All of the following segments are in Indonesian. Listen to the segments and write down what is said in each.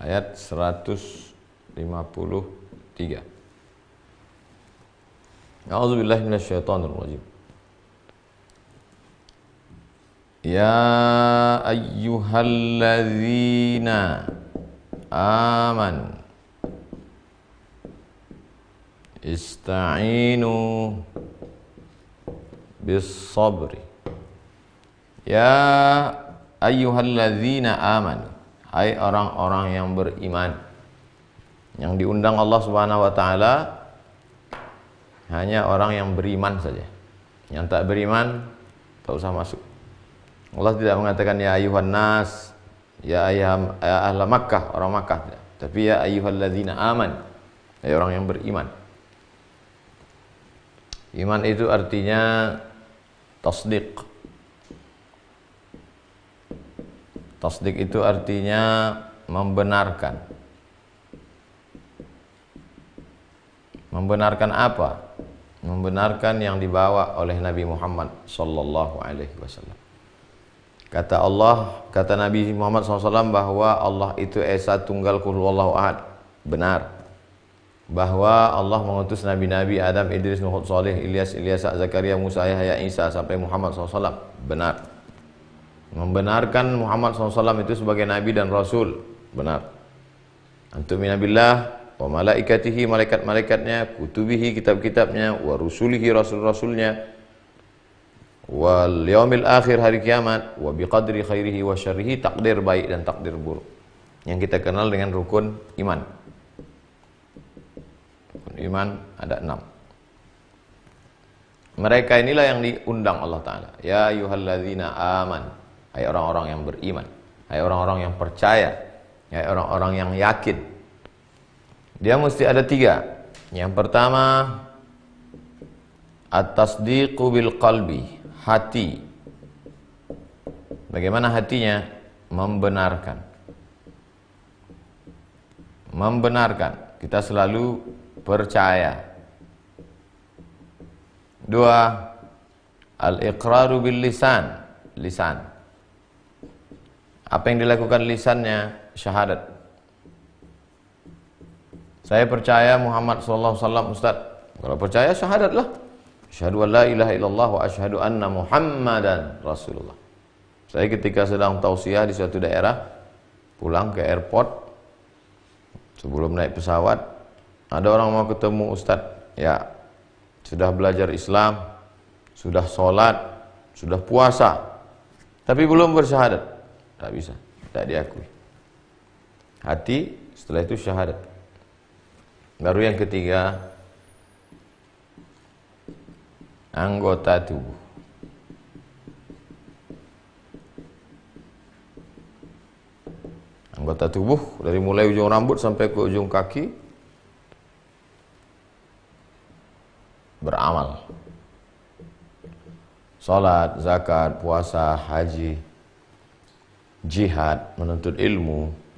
ayat 153. A'udzubillahi minasyaitonir rajim. Ya ayyuhalladzina amanu ista'inu bis sabri. Ya ayyuhalladzina amanu, hai orang-orang yang beriman. Yang diundang Allah Subhanahu wa taala hanya orang yang beriman saja. Yang tak beriman tak usah masuk. Allah tidak mengatakan ya ayyuhan nas, ya ahla Makkah, orang Makkah, tidak. Tapi ya ayyuhalladzina aman, hai orang yang beriman. Iman itu artinya tasdiq. Tasdik itu artinya membenarkan. Membenarkan apa? Membenarkan yang dibawa oleh Nabi Muhammad sallallahu alaihi wasallam. Kata Allah, kata Nabi Muhammad SAW bahwa Allah itu Esa Tunggal Qul Huwallahu Ahad. Benar. Bahwa Allah mengutus Nabi-Nabi Adam, Idris, Nuh, Saleh, Ilyas, Zakaria, Musa, Yahya, Isa sampai Muhammad SAW. Benar. Membenarkan Muhammad SAW itu sebagai Nabi dan Rasul. Benar. Antumina billah wa malaikatihi, malaikat-malaikatnya, kutubihi, kitab-kitabnya, wa rusulihi, rasul-rasulnya, wal yaumil akhir, hari kiamat, wa biqadri khairihi wa syarrihi, takdir baik dan takdir buruk. Yang kita kenal dengan rukun iman. Rukun iman ada 6. Mereka inilah yang diundang Allah Ta'ala. Ya ayyuhalladzina aman, hai orang-orang yang beriman, hai orang-orang yang percaya, hai orang-orang yang yakin. Dia mesti ada 3. Yang pertama, at-tasdiqu bil qalbi, hati. Bagaimana hatinya? Membenarkan. Membenarkan. Kita selalu percaya. 2. Al-iqraru bil lisan, lisan. Apa yang dilakukan lisannya? Syahadat. Saya percaya Muhammad sallallahu alaihi wasallam, Ustaz. Kalau percaya syahadatlah. Asyhadu an la ilaha illallah wa asyhadu anna Muhammadan Rasulullah. Saya ketika sedang tausiah di suatu daerah, pulang ke airport, sebelum naik pesawat, ada orang mau ketemu Ustaz. Ya, sudah belajar Islam, sudah sholat, sudah puasa, tapi belum bersyahadat. Tak bisa, tak diakui. Hati, setelah itu syahadat. Baru yang ketiga, anggota tubuh. Anggota tubuh dari mulai ujung rambut sampai ke ujung kaki beramal. Salat, zakat, puasa, haji, jihad, menuntut ilmu.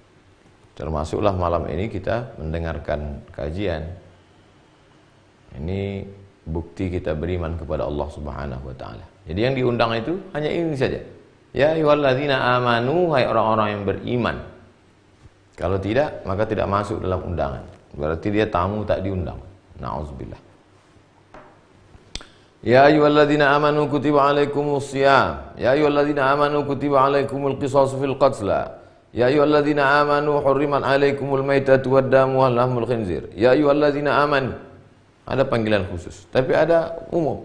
Termasuklah malam ini kita mendengarkan kajian. Ini bukti kita beriman kepada Allah Subhanahu wa taala. Jadi yang diundang itu hanya ini saja. Ya ayyuhalladzina amanu, hai orang-orang yang beriman. Kalau tidak, maka tidak masuk dalam undangan. Berarti dia tamu tak diundang. Na'udzubillah. Ya ayyuhalladzina amanu kutiba alaikumus shiyam. Ya ayyuhalladzina amanu kutiba alaikumul qisasu fil qatla. Ya ayyuhalladzina amanu hurrimat alaikumul maitatu wad-damu wal lahmul khinzir. Ya ayyuhalladzina amanu. Ada panggilan khusus, tapi ada umum.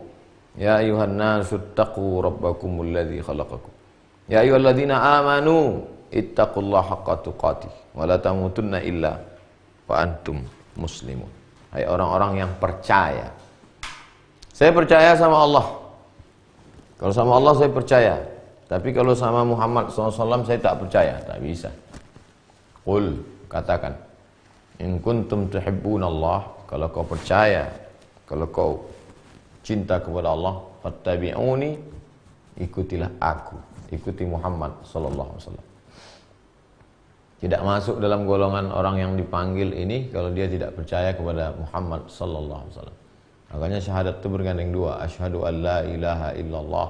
Ya ayyuhan nasu taqu rabbakumul ladzi khalaqakum. Ya ayyuhalladzina amanu ittaqullaha haqqa tuqatih wa la tamutunna illa wa antum muslimun. Hai orang-orang yang percaya. Saya percaya sama Allah. Kalau sama Allah saya percaya. Tapi kalau sama Muhammad SAW saya tak percaya. Tak bisa. Qul, katakan. In kuntum tuhibbunallah, kalau kau percaya, kalau kau cinta kepada Allah, fattabi'uni, ikutilah aku. Ikuti Muhammad SAW. Tidak masuk dalam golongan orang yang dipanggil ini kalau dia tidak percaya kepada Muhammad SAW. Makanya syahadat itu bergandeng 2. Asyhadu an la ilaha illallah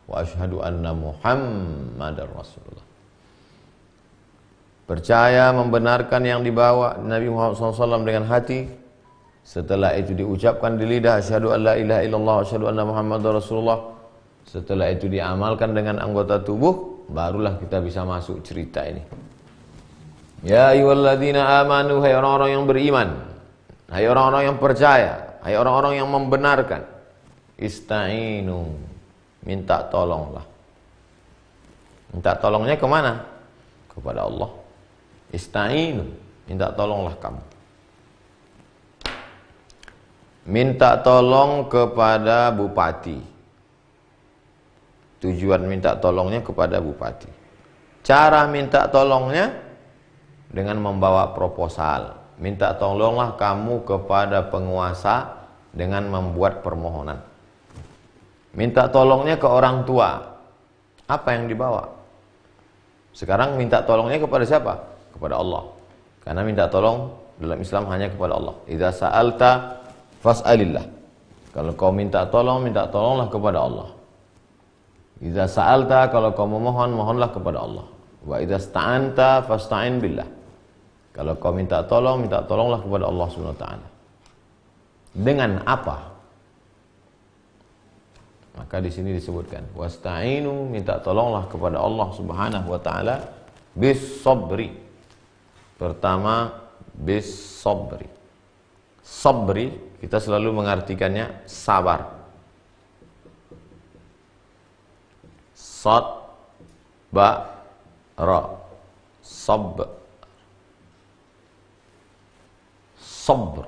wa asyhadu anna Muhammadar Rasulullah. percaya, membenarkan yang dibawa Nabi Muhammad SAW dengan hati. Setelah itu diucapkan di lidah, asyhadu an la ilaha illallah, asyhadu anna Muhammadar Rasulullah. Setelah itu diamalkan dengan anggota tubuh, barulah kita bisa masuk cerita ini. Ya ayyuhalladzina amanu, hai orang-orang yang beriman, hai orang-orang yang percaya, hai orang-orang yang membenarkan. Ista'inu, minta tolonglah. Minta tolongnya kemana? Kepada Allah. Ista'inu, minta tolonglah kamu. Minta tolong kepada bupati. Tujuan minta tolongnya kepada bupati. Cara minta tolongnya dengan membawa proposal. Minta tolonglah kamu kepada penguasa dengan membuat permohonan. Minta tolongnya ke orang tua. Apa yang dibawa? Sekarang minta tolongnya kepada siapa? Kepada Allah. Karena minta tolong dalam Islam hanya kepada Allah. Idza sa'alta fas'alillah. Kalau kau minta tolong, minta tolonglah kepada Allah. Idza sa'alta, kalau kau memohon, mohonlah kepada Allah. Wa idza sta'anta fasta'in billah. Kalau kau minta tolonglah kepada Allah Subhanahu wa taala. Dengan apa? Maka di sini disebutkan wasta'inu, minta tolonglah kepada Allah Subhanahu wa taala bis sabri. Pertama bis sabri. Sabri kita selalu mengartikannya sabar. Sad ba ra. Sabr. Sabr.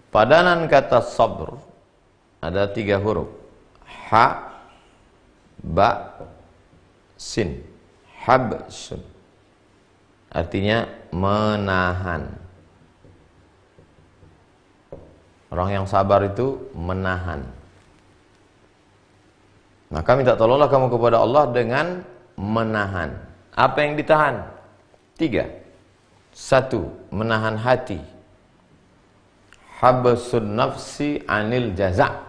Padanan kata sabr ada 3 huruf. Ha, ba, sin. Habsun. Artinya menahan. Orang yang sabar itu menahan. Maka minta tolonglah kamu kepada Allah dengan menahan. Apa yang ditahan? 3. 1. Menahan hati. Habsun nafsi anil jaza'.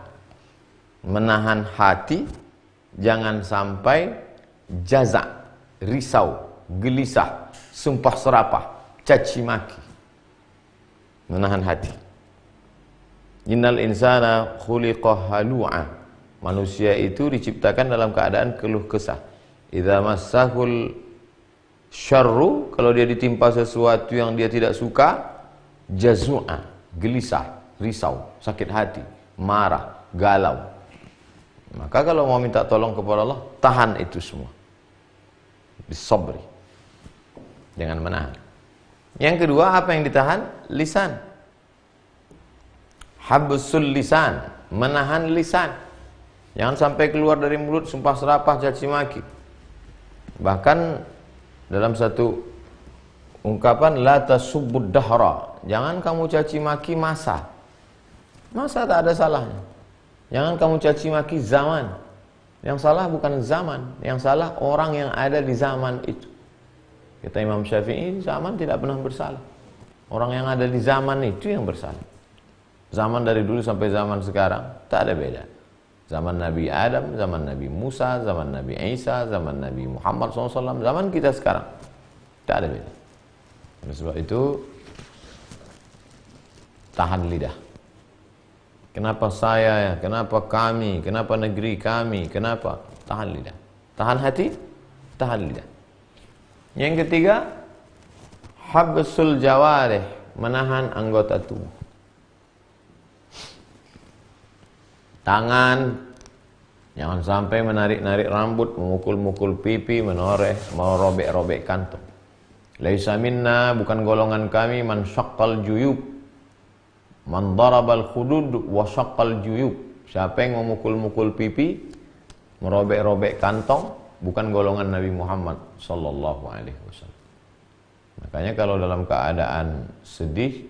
Menahan hati jangan sampai jaza', risau, gelisah, sumpah serapah, caci maki. Menahan hati. Innal insana khuliqa halu'a. Manusia itu diciptakan dalam keadaan keluh kesah. Idza massahul syarru, kalau dia ditimpa sesuatu yang dia tidak suka, jazua, gelisah, risau, sakit hati, marah, galau. Maka kalau mau minta tolong kepada Allah, tahan itu semua. Bisabri. Jangan menahan. Yang kedua, apa yang ditahan? Lisan. Habsul lisan, menahan lisan. Jangan sampai keluar dari mulut sumpah serapah, caci maki. Bahkan dalam satu ungkapan la tasubbud dahra, jangan kamu caci maki masa. Masa tak ada salahnya. Jangan kamu caci maki zaman. Yang salah bukan zaman, yang salah orang yang ada di zaman itu. Kata Imam Syafi'i, zaman tidak pernah bersalah. Orang yang ada di zaman itu yang bersalah. Zaman dari dulu sampai zaman sekarang tak ada beda. Zaman Nabi Adam, zaman Nabi Musa, zaman Nabi Isa, zaman Nabi Muhammad SAW, zaman kita sekarang tak ada beda. Oleh sebab itu tahan lidah. Kenapa saya, kenapa kami, kenapa negeri kami, kenapa? Tahan lidah. Tahan hati, tahan lidah. Yang ketiga, habsul jawarih, menahan anggota tubuh. Tangan, jangan sampai menarik-narik rambut, memukul-mukul pipi, merobek-robek kantong. Laisa minna, bukan golongan kami, man syaqqal juyub, man darabal khudud wa syaqqal juyub. Siapa yang memukul-mukul pipi, merobek-robek kantong, bukan golongan Nabi Muhammad sallallahu alaihi wasallam. Makanya kalau dalam keadaan sedih,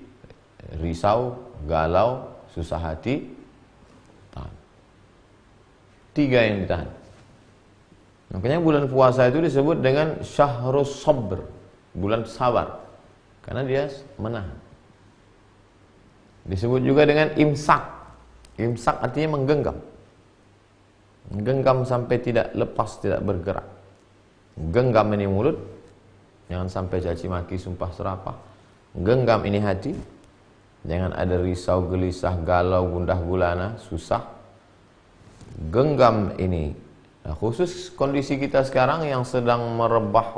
risau, galau, susah hati, tahan. 3 yang ditahan. Makanya bulan puasa itu disebut dengan syahrus sabr, bulan sabar, karena dia menahan. Disebut juga dengan imsak. Imsak artinya menggenggam. Menggenggam sampai tidak lepas, tidak bergerak. Genggam ini mulut, Jangan sampai caci maki, sumpah serapah. Genggam ini hati. Jangan ada risau, gelisah, galau, gundah gulana, susah. Genggam ini. Nah, khusus kondisi kita sekarang yang sedang merebak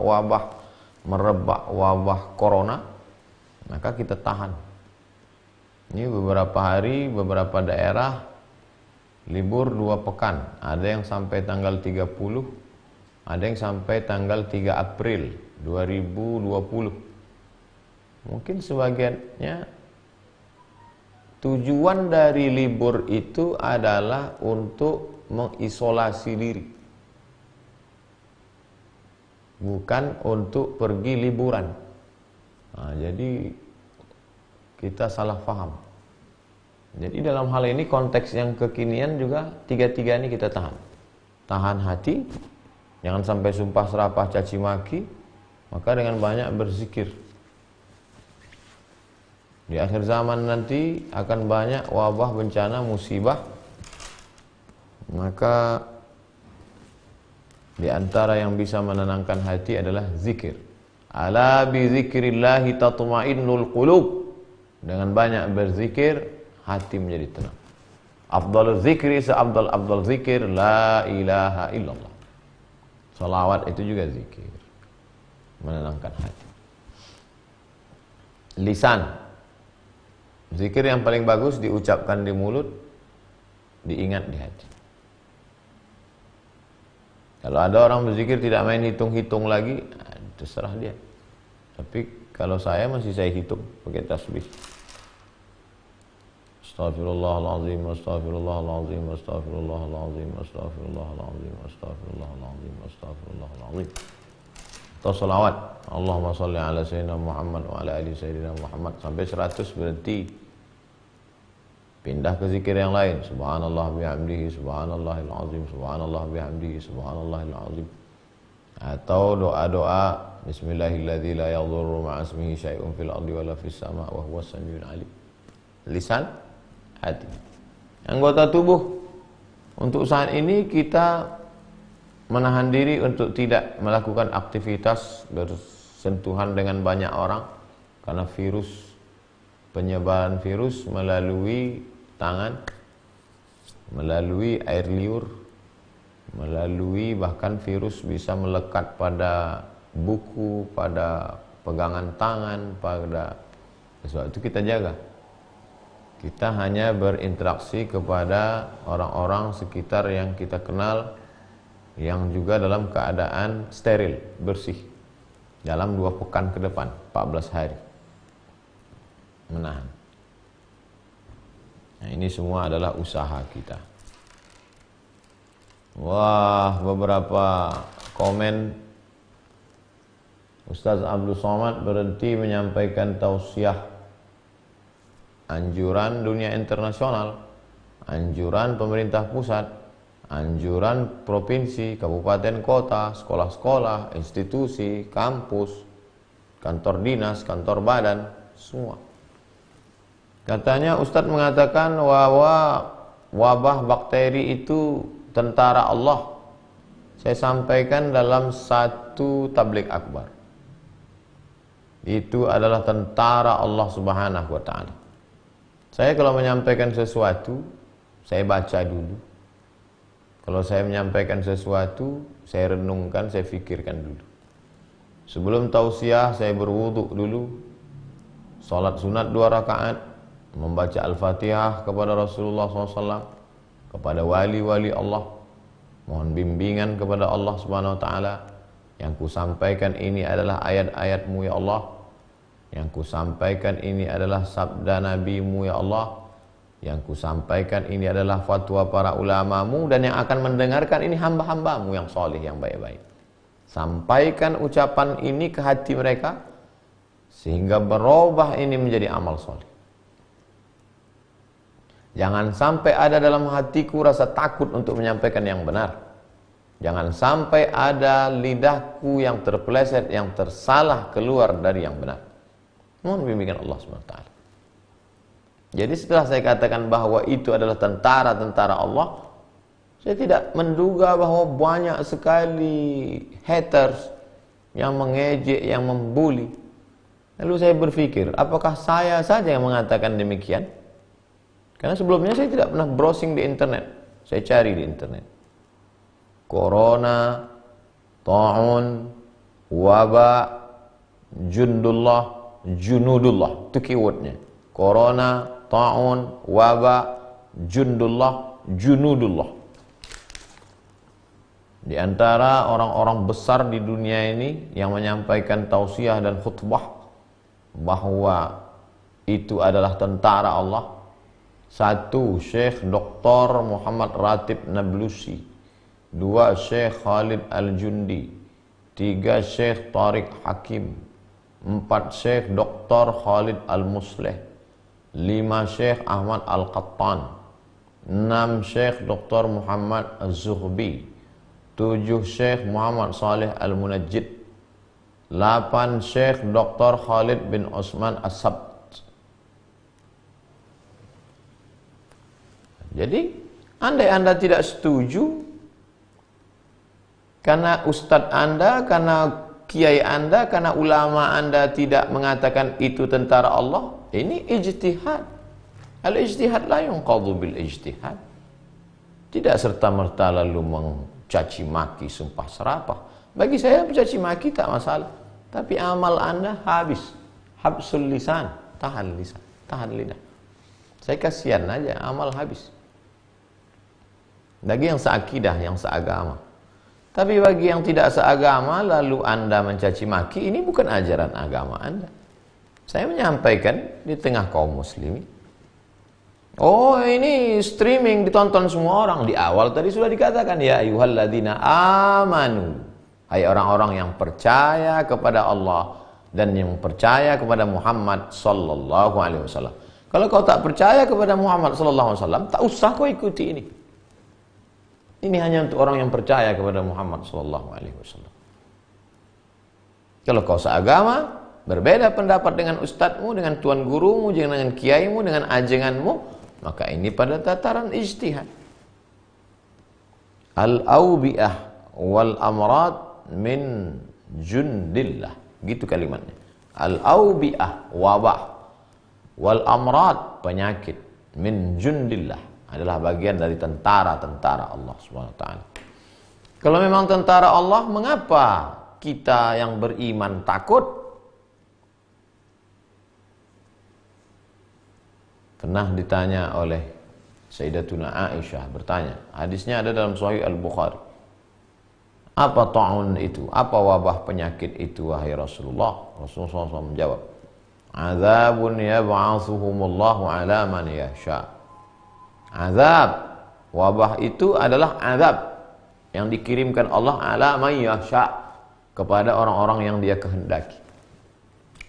wabah corona, maka kita tahan. Ini beberapa hari, beberapa daerah libur 2 pekan. Ada yang sampai tanggal 30, ada yang sampai tanggal 3 April 2020. Mungkin sebagiannya tujuan dari libur itu adalah untuk mengisolasi diri, bukan untuk pergi liburan. Nah, jadi kita salah paham. Jadi dalam hal ini konteks yang kekinian juga tiga-tiga ini kita tahan. Tahan hati, jangan sampai sumpah serapah caci maki, maka dengan banyak berzikir. Di akhir zaman nanti akan banyak wabah, bencana, musibah. Maka di antara yang bisa menenangkan hati adalah zikir. Ala bi zikrillahi tatma'innul qulub. Dengan banyak berzikir, hati menjadi tenang. Afdalul zikri seafdal zikir la ilaha illallah. Salawat itu juga zikir, menenangkan hati. Lisan, zikir yang paling bagus diucapkan di mulut, diingat di hati. Kalau ada orang berzikir tidak main hitung-hitung lagi, terserah dia. Tapi kalau saya hitung pakai tasbih. Astaghfirullahaladzim, astaghfirullahaladzim, astaghfirullahaladzim, astaghfirullahaladzim, astaghfirullahaladzim, astaghfirullahaladzim. Atau salawat, Allahumma salli ala sayyidina Muhammad wa ala ali sayyidina Muhammad, sampai 100 berhenti. Pindah ke zikir yang lain. Subhanallah bihamdihi, subhanallahil azim, subhanallah bihamdihi, subhanallahil azim. Atau doa-doa bismillahilladzi la yadhurru ma'asmihi syai'un fil ardi wala fis sama' wa huwas samiul alim. Lisan, hati. Anggota tubuh. Untuk saat ini kita menahan diri untuk tidak melakukan aktivitas bersentuhan dengan banyak orang karena penyebaran virus melalui tangan, melalui air liur, melalui bahkan virus bisa melekat pada buku, pada pegangan tangan, pada sesuatu. Itu kita jaga. Kita hanya berinteraksi kepada orang-orang sekitar yang kita kenal, yang juga dalam keadaan steril, bersih, dalam 2 pekan ke depan, 14 hari menahan. Nah, ini semua adalah usaha kita. Wah, beberapa komen. Ustaz Abdul Somad berhenti menyampaikan tausiah, anjuran dunia internasional, anjuran pemerintah pusat, anjuran provinsi, kabupaten, kota, sekolah-sekolah, institusi, kampus, kantor dinas, kantor badan, semua. Katanya Ustadz mengatakan bahwa wabah bakteri itu tentara Allah. Saya sampaikan dalam satu tabligh akbar. Itu adalah tentara Allah Subhanahu wa ta'ala. Saya kalau menyampaikan sesuatu, saya baca dulu. Kalau saya menyampaikan sesuatu, saya renungkan, saya fikirkan dulu. Sebelum tausiah, saya berwudu dulu. Salat sunat 2 rakaat, membaca Al-Fatihah kepada Rasulullah SAW, kepada wali-wali Allah, mohon bimbingan kepada Allah Subhanahu wa ta'ala. Yang ku sampaikan ini adalah ayat-ayat-Mu ya Allah. Yang ku sampaikan ini adalah sabda Nabi-Mu ya Allah. Yang ku sampaikan ini adalah fatwa para ulama-Mu, dan yang akan mendengarkan ini hamba-hamba-Mu yang soleh, yang baik-baik. Sampaikan ucapan ini ke hati mereka, sehingga berubah ini menjadi amal soleh. Jangan sampai ada dalam hatiku rasa takut untuk menyampaikan yang benar. Jangan sampai ada lidahku yang terpeleset, yang tersalah keluar dari yang benar. Mohon bimbingan Allah SWT. Jadi setelah saya katakan bahwa itu adalah tentara-tentara Allah, saya tidak menduga bahwa banyak sekali haters yang mengejek, yang membuli. Lalu saya berpikir, apakah saya saja yang mengatakan demikian? Karena sebelumnya saya tidak pernah browsing di internet. Saya cari di internet. Corona, ta'un, wabak, junudullah. Itu keywordnya. Corona, ta'un, wabak, junudullah. Di antara orang-orang besar di dunia ini yang menyampaikan tausiah dan khutbah bahwa itu adalah tentara Allah. Satu, Syekh Dr. Muhammad Ratib Nablusi. Dua, Syekh Khalid Al-Jundi. Tiga, Syekh Tariq Hakim. Empat, Syekh Dr. Khalid Al-Musleh. Lima, Syekh Ahmad Al-Qattan. Enam, Syekh Dr. Muhammad Az-Zuhbi. Tujuh, Syekh Muhammad Saleh Al-Munajjid. 8, Syekh Dr. Khalid bin Osman As-Sabt. Jadi, andai Anda tidak setuju karena ustadz Anda, karena kiai Anda, karena ulama Anda tidak mengatakan itu tentara Allah, ini ijtihad. Al-ijtihad la yunqadhu bil ijtihad. Tidak serta-merta lalu mencaci maki, sumpah serapah. Bagi saya mencaci maki tak masalah. Tapi amal Anda habis. Habsul lisan, tahan lisan, tahan lidah. Saya kasihan aja, amal habis. Bagi yang seakidah, yang seagama. Tapi bagi yang tidak seagama, lalu Anda mencaci maki, ini bukan ajaran agama Anda. Saya menyampaikan di tengah kaum muslimin. Oh, ini streaming ditonton semua orang. Di awal tadi sudah dikatakan, ya ayyuhalladzina amanu. Hai orang-orang yang percaya kepada Allah dan yang percaya kepada Muhammad sallallahu alaihi wasallam. Kalau kau tak percaya kepada Muhammad sallallahu alaihi wasallam, tak usah kau ikuti ini. Ini hanya untuk orang yang percaya kepada Muhammad sallallahu alaihi wasallam. Kalau kau seagama, berbeda pendapat dengan ustadzmu, dengan tuan gurumu, dengan kiaimu, dengan ajenganmu, maka ini pada tataran ijtihad. Al-awbi'ah wal amrad min jundillah. Gitu kalimatnya. Al-awbi'ah, wabah, wal amrad, penyakit, min jundillah, adalah bagian dari tentara-tentara Allah Subhanahu wa taala. Kalau memang tentara Allah, mengapa kita yang beriman takut? Pernah ditanya oleh Sayyidatuna Aisyah, bertanya, hadisnya ada dalam Sahih Al-Bukhari. Apa ta'un itu? Apa wabah penyakit itu, wahai Rasulullah? Rasulullah SAW menjawab, azabun yab'atsuhumullahu ala man yasha. Azab, wabah itu adalah azab yang dikirimkan Allah ala man yasha, kepada orang-orang yang dia kehendaki.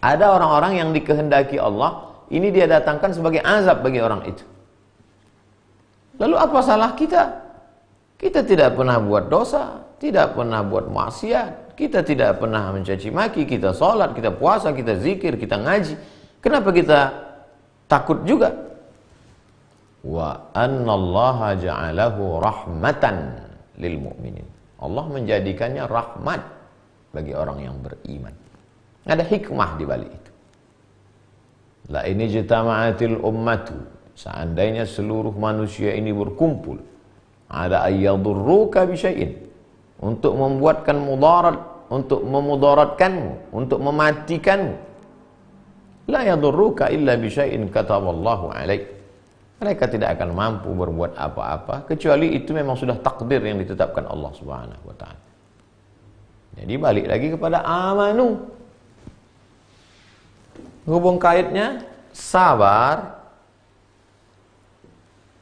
Ada orang-orang yang dikehendaki Allah, ini dia datangkan sebagai azab bagi orang itu. Lalu apa salah kita? Kita tidak pernah buat dosa, tidak pernah buat maksiat, kita tidak pernah mencaci maki, kita sholat, kita puasa, kita zikir, kita ngaji. Kenapa kita takut juga? Wa annallaha ja'alahu rahmatan lil mu'minin. Allah menjadikannya rahmat bagi orang yang beriman. Ada hikmah di balik itu. La ini jitama'atil ummatu, seandainya seluruh manusia ini berkumpul, ada ayyadurruka bisyai'in, untuk membuatkan mudarat, untuk memudaratkanmu, untuk mematikanmu. La yadurruka illa bisyai'in kataballahu alaik. Mereka tidak akan mampu berbuat apa-apa kecuali itu memang sudah takdir yang ditetapkan Allah Subhanahu wa taala. Jadi balik lagi kepada amanu. Hubung kaitnya sabar,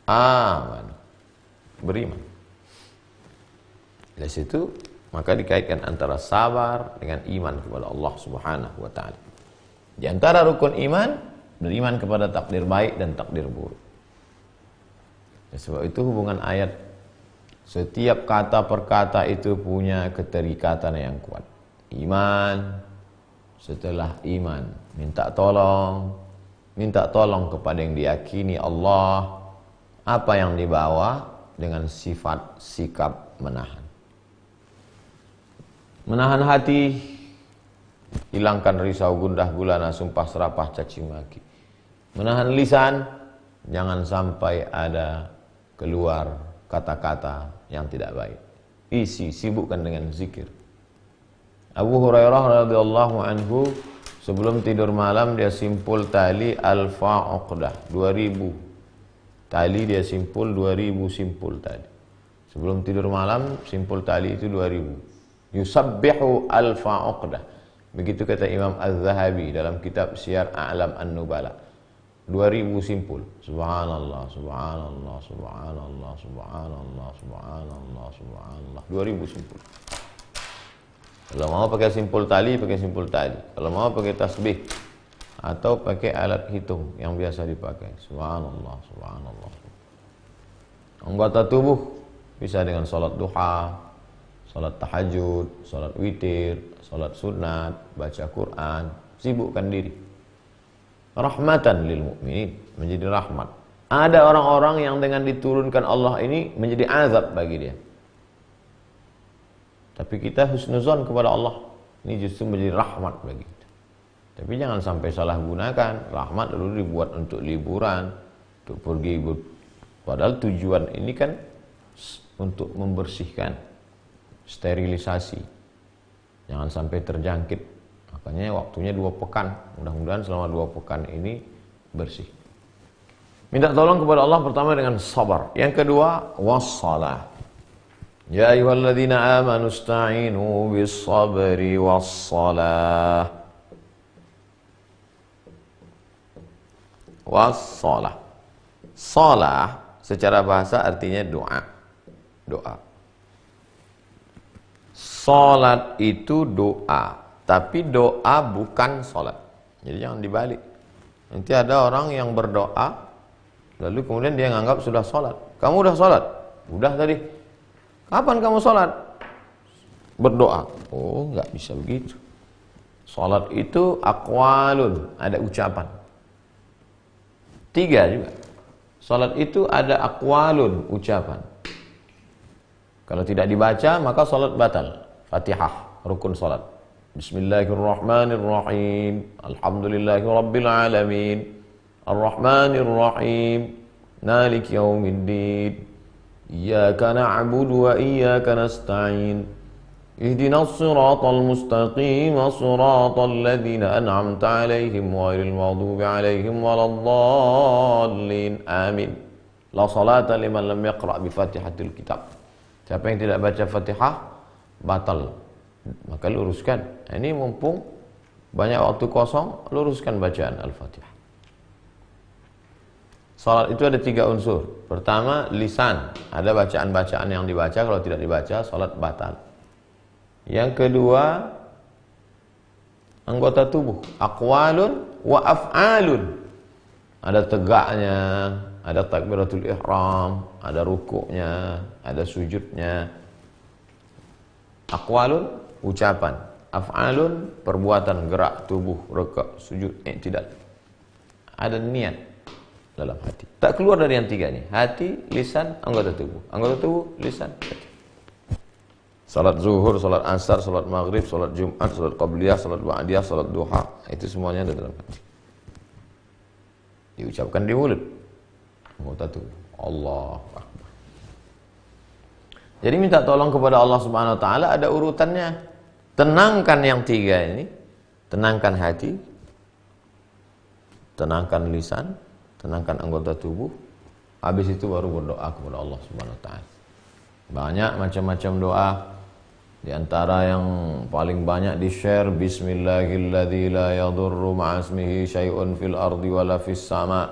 amanu, beriman. Dari situ maka dikaitkan antara sabar dengan iman kepada Allah Subhanahu wa taala. Di antara rukun iman, beriman kepada takdir baik dan takdir buruk. Sebab itu hubungan ayat, setiap kata per kata itu punya keterikatan yang kuat. Iman, setelah iman minta tolong kepada yang diyakini Allah, apa yang dibawa dengan sifat sikap menahan hati hilangkan risau, gundah gulana, sumpah serapah, caci maki. Menahan lisan, jangan sampai ada keluar kata-kata yang tidak baik. Sibukkan dengan zikir. Abu Hurairah radhiyallahu anhu sebelum tidur malam dia simpul tali alfa uqdah, 2000 tali dia simpul, 2000 simpul tali. Sebelum tidur malam simpul tali itu 2000. Yusabbihu alfa uqdah. Begitu kata Imam Az-Zahabi dalam kitab Syiar A'lam An-Nubala. 2000 simpul. Subhanallah, subhanallah, subhanallah, subhanallah, subhanallah, subhanallah. 2000 simpul. Kalau mau pakai simpul tali, pakai simpul tali. Kalau mau pakai tasbih atau pakai alat hitung yang biasa dipakai. Subhanallah, subhanallah. Anggota tubuh bisa dengan salat duha, salat tahajud, salat witir, salat sunat, baca Quran, sibukkan diri. Rahmatan lil mu'minin, menjadi rahmat. Ada orang-orang yang dengan diturunkan Allah ini menjadi azab bagi dia. Tapi kita husnuzon kepada Allah, ini justru menjadi rahmat bagi kita. Tapi jangan sampai salah gunakan. Rahmat dulu dibuat untuk liburan, untuk pergi. Padahal tujuan ini kan untuk membersihkan, sterilisasi. Jangan sampai terjangkit. Makanya waktunya 2 pekan. Mudah-mudahan selama 2 pekan ini bersih. Minta tolong kepada Allah pertama dengan sabar. Yang kedua, wassalah. Ya ayyuhalladzina amanu ista'inu bis-sabri was-salah. Was-salah. Salah secara bahasa artinya doa. Doa. Salat itu doa. Tapi doa bukan sholat. Jadi jangan dibalik. Nanti ada orang yang berdoa, lalu kemudian dia menganggap sudah sholat. Kamu udah sholat? Udah tadi. Kapan kamu sholat? Berdoa. Oh, nggak bisa begitu. Sholat itu aqwalun, ada ucapan. 3 juga. Sholat itu ada aqwalun, ucapan. Kalau tidak dibaca, maka sholat batal. Fatihah, rukun sholat. Bismillahirrahmanirrahim. Alhamdulillahi rabbil alamin. Ar-Rahmanir-Rahim. Maliki yaumiddin. Iyyaka na'budu wa iyyaka nasta'in. Ihdinas siratal mustaqim, siratal ladzina an'amta 'alaihim ghairil maghdubi 'alaihim waladdallin. Amin. La salata liman lam yaqra' bi Fatihatil Kitab. Siapa yang tidak baca Fatihah batal. Maka luruskan. Ini mumpung banyak waktu kosong, luruskan bacaan Al-Fatihah. Salat itu ada 3 unsur. Pertama, lisan. Ada bacaan-bacaan yang dibaca, kalau tidak dibaca, salat batal. Yang kedua, anggota tubuh. Aqwalun wa af'alun. Ada tegaknya, ada takbiratul ihram, ada rukuknya, ada sujudnya. Aqwalun, ucapan. Af'alun, perbuatan, gerak tubuh, rukuk, sujud, tidak. Ada niat dalam hati. Tak keluar dari yang 3 ini. Hati, lisan, anggota tubuh. Anggota tubuh, lisan, hati. Salat zuhur, salat asar, salat maghrib, salat jumat, salat qabliyah, salat ba'diyah, salat duha. Itu semuanya ada dalam hati. Diucapkan di mulut. Anggota tubuh. Allah Akbar. Jadi minta tolong kepada Allah Subhanahu wa taala, ada urutannya. Tenangkan yang 3 ini. Tenangkan hati, tenangkan lisan, tenangkan anggota tubuh. Habis itu baru berdoa kepada Allah Subhanahu wa taala. Banyak macam-macam doa. Di antara yang paling banyak di-share, bismillahilladzi la yadurru ma'asmihi syai'un fil ardi wala fis sama'.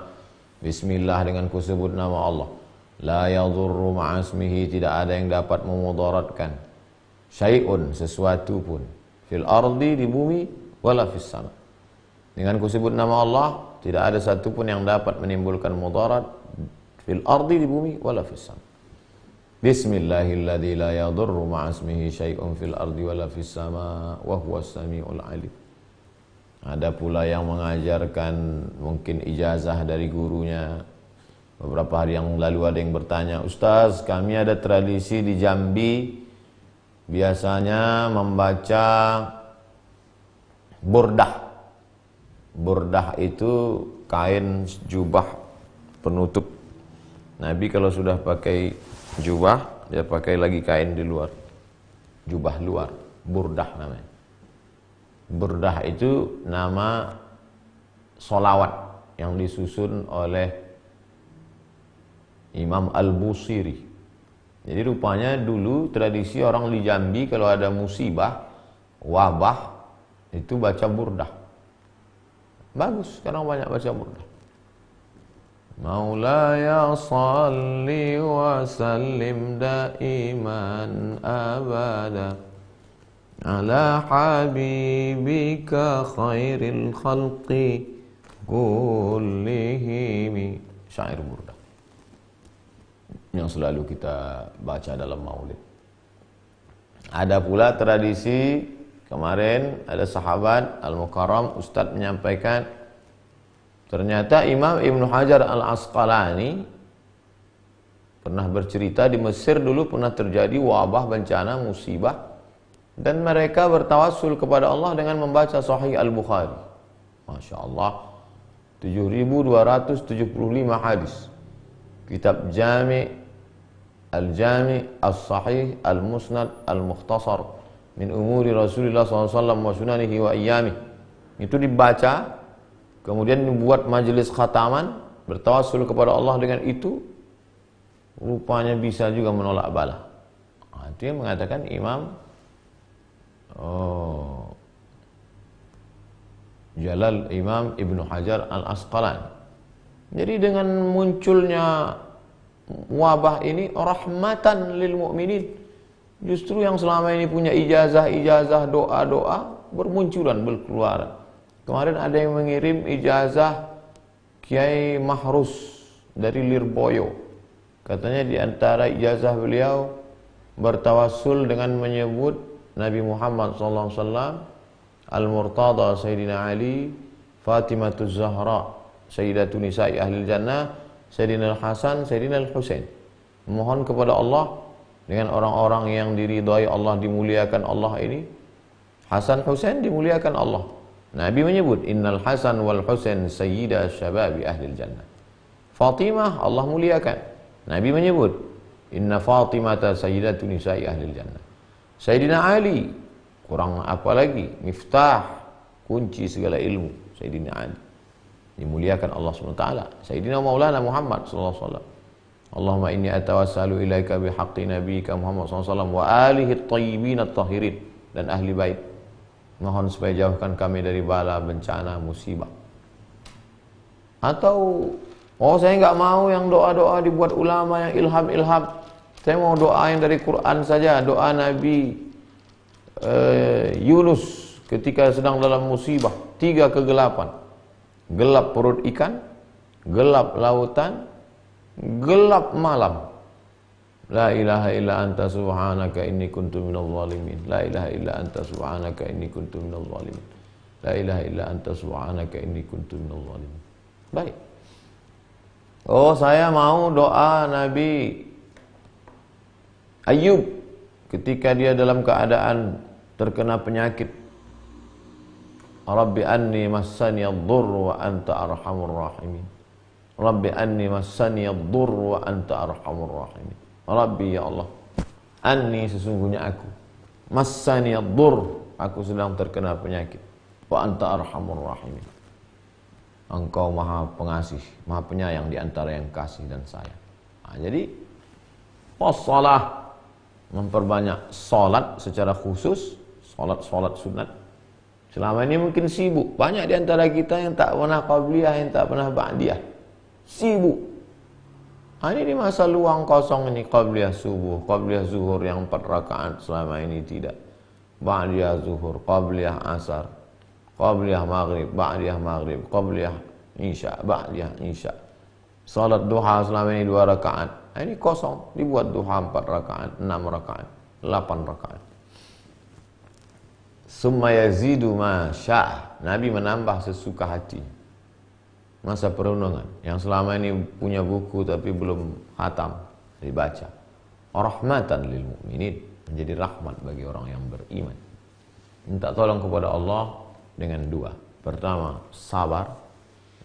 Bismillah, dengan kusebut nama Allah. La yadurru ma'asmihi, tidak ada yang dapat memudaratkan. Syai'un, sesuatu pun. Fil ardi, di bumi, wala fis sama'. Dengan kusebut nama Allah, tidak ada satu pun yang dapat menimbulkan mudarat. Fil ardi, di bumi, wala fis sama'. Bismillahilladzi la yadurru ma'asmihi syai'un fil ardi wala fis sama' wa huwas samiul alim. Ada pula yang mengajarkan mungkin ijazah dari gurunya. Beberapa hari yang lalu ada yang bertanya, "Ustaz, kami ada tradisi di Jambi biasanya membaca Burdah. Burdah itu kain jubah penutup. Nabi kalau sudah pakai jubah, dia pakai lagi kain di luar. Jubah luar, burdah namanya. Burdah itu nama solawat yang disusun oleh Imam Al-Busiri. Jadi rupanya dulu tradisi orang di Jambi kalau ada musibah, wabah, itu baca burdah. Bagus, sekarang banyak baca burdah. Maulaya salli wa sallim daiman abada ala habibika khairil khalqi kullihim. Syair burdah yang selalu kita baca dalam maulid. Ada pula tradisi kemarin ada sahabat Al-Mukarram Ustadz menyampaikan, ternyata Imam Ibnu Hajar Al-Asqalani pernah bercerita di Mesir dulu pernah terjadi wabah, bencana, musibah, dan mereka bertawassul kepada Allah dengan membaca Sahih Al-Bukhari. Masya Allah, 7.275 hadis. Kitab Jami' Al-Jami' As-Sahih Al-Musnad Al-Mukhtasar min umuri Rasulullah SAW wa sunanihi wa iyamih. Itu dibaca, kemudian dibuat majelis khataman, bertawassul kepada Allah dengan itu, rupanya bisa juga menolak bala. Itu yang mengatakan Imam Jalal Imam Ibnu Hajar Al-Asqalani. Jadi dengan munculnya wabah ini rahmatan lil mu'minin, justru yang selama ini punya ijazah-ijazah doa-doa bermunculan, berkeluaran. Kemarin ada yang mengirim ijazah Kiai Mahrus dari Lirboyo. Katanya di antara ijazah beliau bertawassul dengan menyebut Nabi Muhammad SAW, Al-Murtada Sayyidina Ali, Fatimatuz Zahra Sayyidatun Nisa'i Ahlil Jannah, Sayyidina Al-Hasan, Sayyidina Al-Husain. Mohon kepada Allah dengan orang-orang yang diridhai Allah, dimuliakan Allah ini. Hasan Husain dimuliakan Allah. Nabi menyebut Innal Hasan wal Husain sayyida syababi ahlil jannah. Fatimah Allah muliakan. Nabi menyebut Inna Fatimata sayyidatu nisa'i ahlil jannah. Sayyidina Ali, kurang apa lagi, miftah, kunci segala ilmu. Sayyidina Ali dimuliakan Allah SWT. Sayyidina Maulana Muhammad SAW. Allahumma inni atawassalu ilaika bihaqqi nabiyika Muhammad SAW wa alihi at-tayyibin at-tahirin, dan ahli bait. Mohon supaya jauhkan kami dari bala, bencana, musibah. Atau saya nggak mau yang doa-doa dibuat ulama yang ilham-ilham. Saya mau doa yang dari Quran saja. Doa Nabi Yunus ketika sedang dalam musibah, 3 kegelapan. Gelap perut ikan, gelap lautan, gelap malam. La ilaha illa anta subhanaka inni kuntu minadh dhalimin. La ilaha illa anta subhanaka inni kuntu minadh dhalimin. La ilaha illa anta subhanaka inni kuntu minadh dhalimin. Baik. Saya mau doa Nabi Ayub ketika dia dalam keadaan terkena penyakit. Rabbi anni massani ad-dhurr wa anta arhamur rahimin. Rabbi anni massani ad-dhurr wa anta arhamur rahimin. Rabbi, ya Allah, anni, sesungguhnya aku, massani ad-dhurr, aku sedang terkena penyakit, wa anta arhamur rahimin, engkau maha pengasih, maha penyayang di antara yang kasih dan sayang. Jadi wassalah, memperbanyak salat secara khusus, salat sunat. Selama ini mungkin sibuk. Banyak di antara kita yang tak pernah qabliyah, yang tak pernah ba'diyah. Sibuk. Ini di masa luang kosong ini, qabliyah subuh, qabliyah zuhur yang 4 rakaat selama ini tidak. Ba'diyah zuhur, qabliyah asar, qabliyah maghrib, ba'diyah maghrib, qabliyah isya, ba'diyah isya. Salat duha selama ini 2 rakaat. Ini kosong, dibuat duha 4 rakaat, 6 rakaat, 8 rakaat. Summa yazidu ma syaa. Nabi menambah sesuka hati. Masa perenungan yang selama ini punya buku tapi belum khatam dibaca. Rahmatan lil mu'minin, menjadi rahmat bagi orang yang beriman. Minta tolong kepada Allah dengan dua. Pertama, sabar.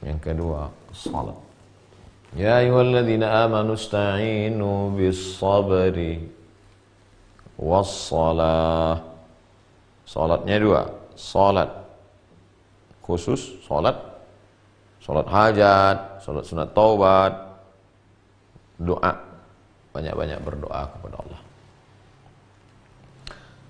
Yang kedua, salat. Ya ayyuhalladzina amanu ista'inu bis-sabri was-salah. Salatnya dua. Salat khusus, salat hajat, salat sunat taubat, doa. Banyak-banyak berdoa kepada Allah.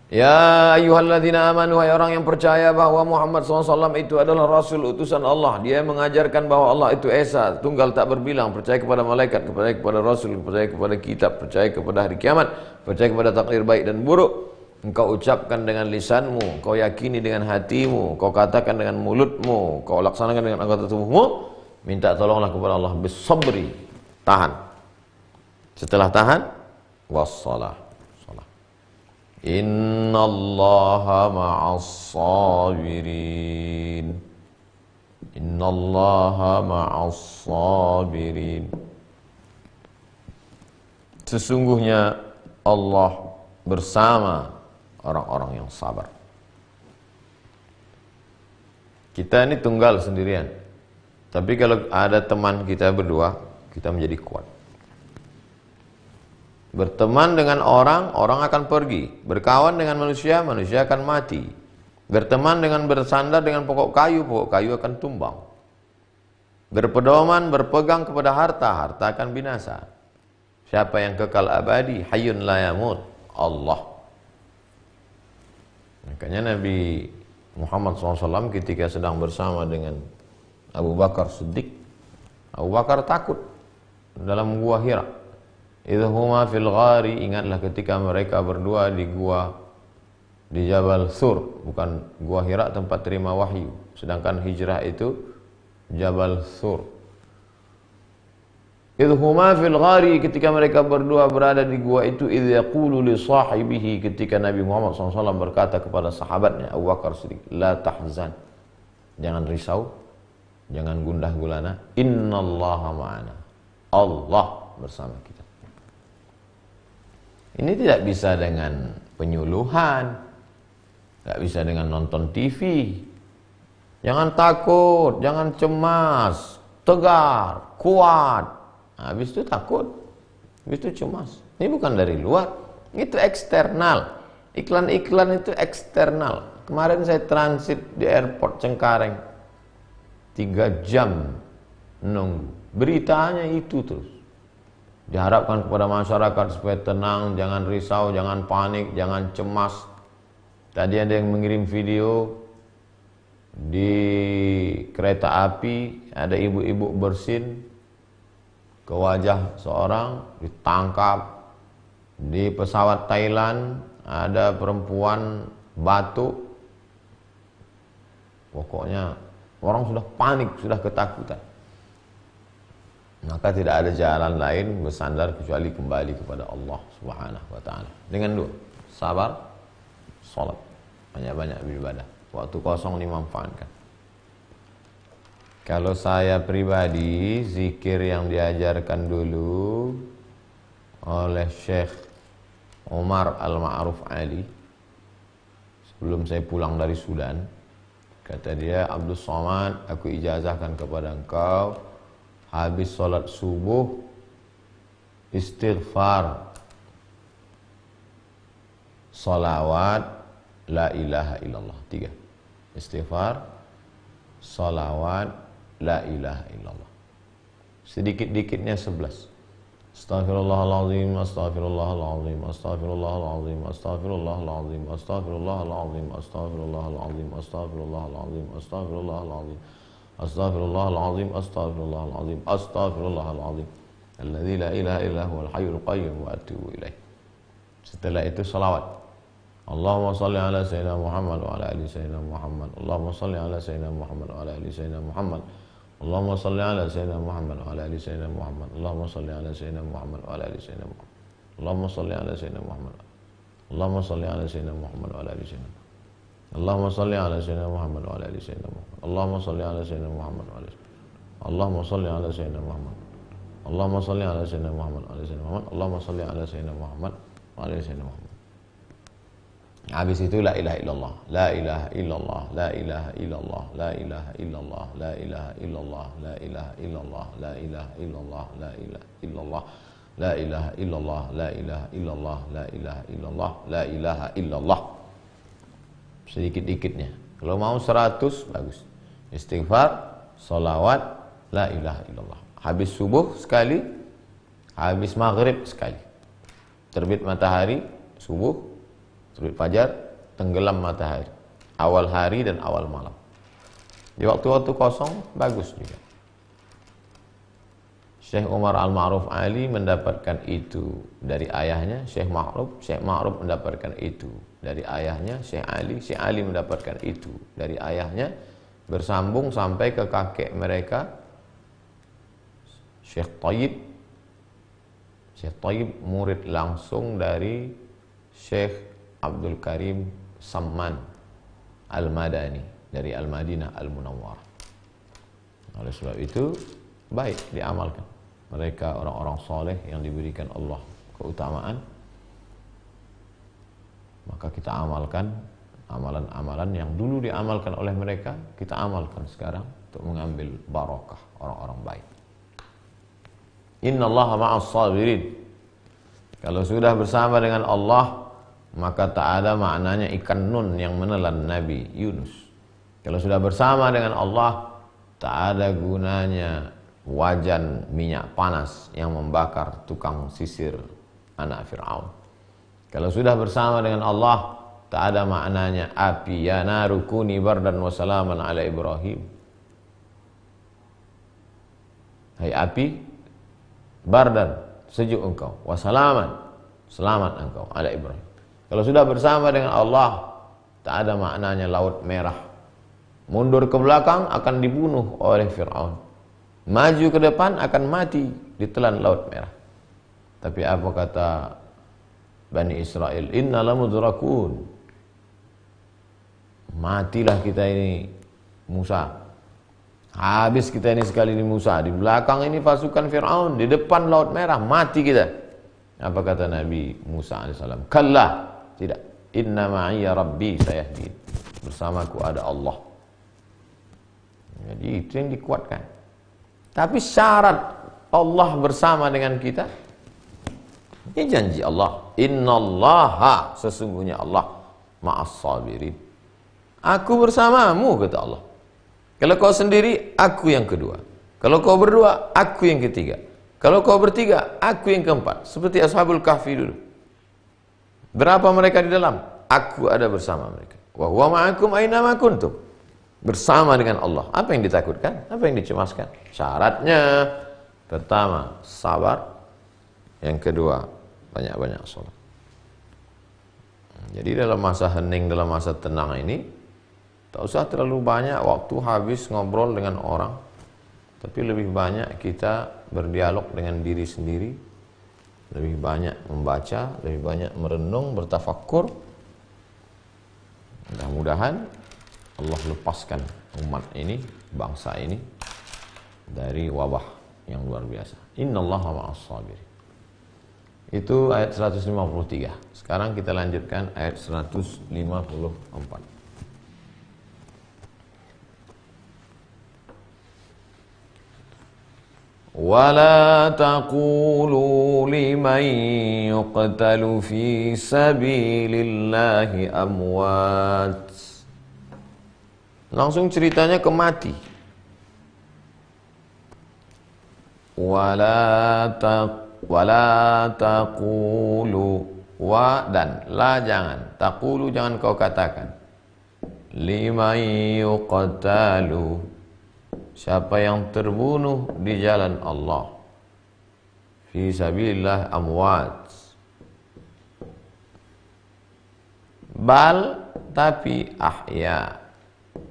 Ya ayyuhalladzina amanu, hai orang yang percaya bahwa Muhammad SAW itu adalah Rasul utusan Allah. Dia mengajarkan bahwa Allah itu Esa, tunggal tak berbilang. Percaya kepada malaikat, percaya kepada Rasul, percaya kepada kitab, percaya kepada hari kiamat, percaya kepada takdir baik dan buruk. Engkau ucapkan dengan lisanmu, kau yakini dengan hatimu, kau katakan dengan mulutmu, kau laksanakan dengan anggota tubuhmu. Minta tolonglah kepada Allah bisabri, tahan. Setelah tahan, wassalah. Innallaha ma'as sabirin. Innallaha ma'as sabirin. Sesungguhnya Allah bersama orang-orang yang sabar. Kita ini tunggal sendirian. Tapi kalau ada teman kita berdua, kita menjadi kuat. Berteman dengan orang, orang akan pergi. Berkawan dengan manusia, manusia akan mati. Berteman dengan bersandar dengan pokok kayu akan tumbang. Berpedoman, berpegang kepada harta, harta akan binasa. Siapa yang kekal abadi? Hayyun la yamut. Allah. Makanya Nabi Muhammad SAW ketika sedang bersama dengan Abu Bakar Siddiq, Abu Bakar takut dalam gua Hira. Idhuma fil ghari, ingatlah ketika mereka berdua di gua di Jabal Sur, bukan gua Hira tempat terima wahyu, sedangkan hijrah itu Jabal Sur. Idhuma fil ghari, ketika mereka berdua berada di gua itu, idh yaqulu li sahibihi, ketika Nabi Muhammad SAW berkata kepada sahabatnya Abu Bakar Siddiq, la tahzan, jangan risau, jangan gundah gulana, innallaha ma'ana, Allah bersama kita. Ini tidak bisa dengan penyuluhan, tidak bisa dengan nonton TV. Jangan takut, jangan cemas, tegar, kuat. Habis itu takut, habis itu cemas. Ini bukan dari luar, itu eksternal. Iklan-iklan itu eksternal. Kemarin saya transit di airport Cengkareng, 3 jam nunggu. Beritanya itu terus. Diharapkan kepada masyarakat supaya tenang, jangan risau, jangan panik, jangan cemas. Tadi ada yang mengirim video di kereta api, ada ibu-ibu bersin ke wajah seorang, ditangkap. Di pesawat Thailand ada perempuan batuk. Pokoknya orang sudah panik, sudah ketakutan. Maka tidak ada jalan lain bersandar kecuali kembali kepada Allah Subhanahu wa taala. Dengan dua, sabar, salat, banyak-banyak beribadah. Waktu kosong dimanfaatkan. Kalau saya pribadi, zikir yang diajarkan dulu oleh Syekh Umar Al-Ma'ruf Ali sebelum saya pulang dari Sudan, kata dia, Abdul Somad, aku ijazahkan kepada engkau, habis sholat subuh istighfar, salawat, la ilaha illallah. 3. Istighfar, salawat, la ilaha illallah. Sedikit-dikitnya 11. Astaghfirullahaladzim, astaghfirullahaladzim, astaghfirullahaladzim, astaghfirullahaladzim, astaghfirullahaladzim, astaghfirullahaladzim, astaghfirullahaladzim, astaghfirullahaladzim, astaghfirullahaladzim, astaghfirullahaladzim, astaghfirullahaladzim, alladzi la ilaha illa huwal hayyul qayyum wa atubu ilaih. Setelah itu salawat. Allahumma salli ala sayyidina Muhammad wa ala ali sayyidina Muhammad. Allahumma salli ala sayyidina Muhammad wa ala ali sayyidina Muhammad. Allahumma salli ala sayyidina Muhammad wa ala ali sayyidina Muhammad. Allahumma salli ala sayyidina Muhammad wa ala ali sayyidina Muhammad. Allahumma salli ala sayyidina Muhammad. Allahumma salli ala sayyidina Muhammad wa ala ali sayyidina Muhammad. Allahumma salli ala sayyidina Muhammad wa ala ali sayyidina Muhammad. Allahumma salli ala sayyidina Muhammad wa ala ali. Allahumma salli ala sayyidina Muhammad. Allahumma salli ala sayyidina Muhammad wa ala sayyidina Muhammad. Allahumma salli ala sayyidina Muhammad wa ala sayyidina Muhammad. Habis itu la ilaha illallah, la ilaha illallah, la ilaha illallah, la ilaha illallah, la ilaha illallah, la ilaha illallah, la ilaha illallah, la ilaha illallah, la ilaha illallah, la ilaha illallah, la ilaha illallah, la ilaha illallah. Sedikit-dikitnya. Kalau mau 100 bagus. Istighfar, salawat, la ilaha illallah. Habis subuh sekali, habis maghrib sekali. Terbit matahari subuh, terbit fajar, tenggelam matahari, awal hari dan awal malam. Di waktu-waktu kosong bagus juga. Syekh Umar Al-Ma'ruf Ali mendapatkan itu dari ayahnya, Syekh Ma'ruf mendapatkan itu dari ayahnya, Syekh Ali mendapatkan itu dari ayahnya, bersambung sampai ke kakek mereka, Syekh Thayyib. Syekh Thayyib murid langsung dari Syekh Abdul Karim Samman Al-Madani dari Al-Madinah Al-Munawwarah. Oleh sebab itu baik diamalkan. Mereka orang-orang soleh yang diberikan Allah keutamaan, maka kita amalkan amalan-amalan yang dulu diamalkan oleh mereka, kita amalkan sekarang untuk mengambil barakah orang-orang baik. Innallaha ma'as sabirin. Kalau sudah bersama dengan Allah, maka tak ada maknanya ikan nun yang menelan Nabi Yunus. Kalau sudah bersama dengan Allah, tak ada gunanya wajan minyak panas yang membakar tukang sisir anak Fir'aun. Kalau sudah bersama dengan Allah, tak ada maknanya api ya naru kuni bardan wa salaman ala Ibrahim. Hai api, bardan, sejuk engkau, wa salaman, selamat engkau ala Ibrahim. Kalau sudah bersama dengan Allah, tak ada maknanya laut merah. Mundur ke belakang akan dibunuh oleh Fir'aun. Maju ke depan akan mati ditelan laut merah. Tapi apa kata Bani Israel? Inna lamudrakun. Matilah kita ini Musa. Habis kita ini sekali ini Musa. Di belakang ini pasukan Fir'aun, di depan laut merah, mati kita. Apa kata Nabi Musa AS? Kalla, tidak. Inna ma'iyya rabbi sayahdin. Bersamaku ada Allah. Jadi itu yang dikuatkan. Tapi syarat Allah bersama dengan kita, ini janji Allah. Innallaha, sesungguhnya Allah ma'as sabirin. Aku bersamamu, kata Allah. Kalau kau sendiri, aku yang kedua. Kalau kau berdua, aku yang ketiga. Kalau kau bertiga, aku yang keempat. Seperti Ashabul Kahfi dulu. Berapa mereka di dalam? Aku ada bersama mereka. Wa huwa ma'akum aina ma kuntum. Bersama dengan Allah. Apa yang ditakutkan? Apa yang dicemaskan? Syaratnya, pertama, sabar. Yang kedua, banyak-banyak sholat. Jadi dalam masa hening, dalam masa tenang ini, tak usah terlalu banyak waktu habis ngobrol dengan orang, tapi lebih banyak kita berdialog dengan diri sendiri, lebih banyak membaca, lebih banyak merenung, bertafakkur. Mudah-mudahan Allah lepaskan umat ini, bangsa ini dari wabah yang luar biasa. Innallaha ma'as sabirin. Itu ayat 153. Sekarang kita lanjutkan ayat 154. Wala taqulu liman yuqtalu fi sabilillahi amwat. Langsung ceritanya ke mati. Wala taqulu, wa dan la jangan, taqulu jangan kau katakan. Liman yuqtalu, siapa yang terbunuh di jalan Allah, fi sabilillah amwat. Bal, tapi ahya,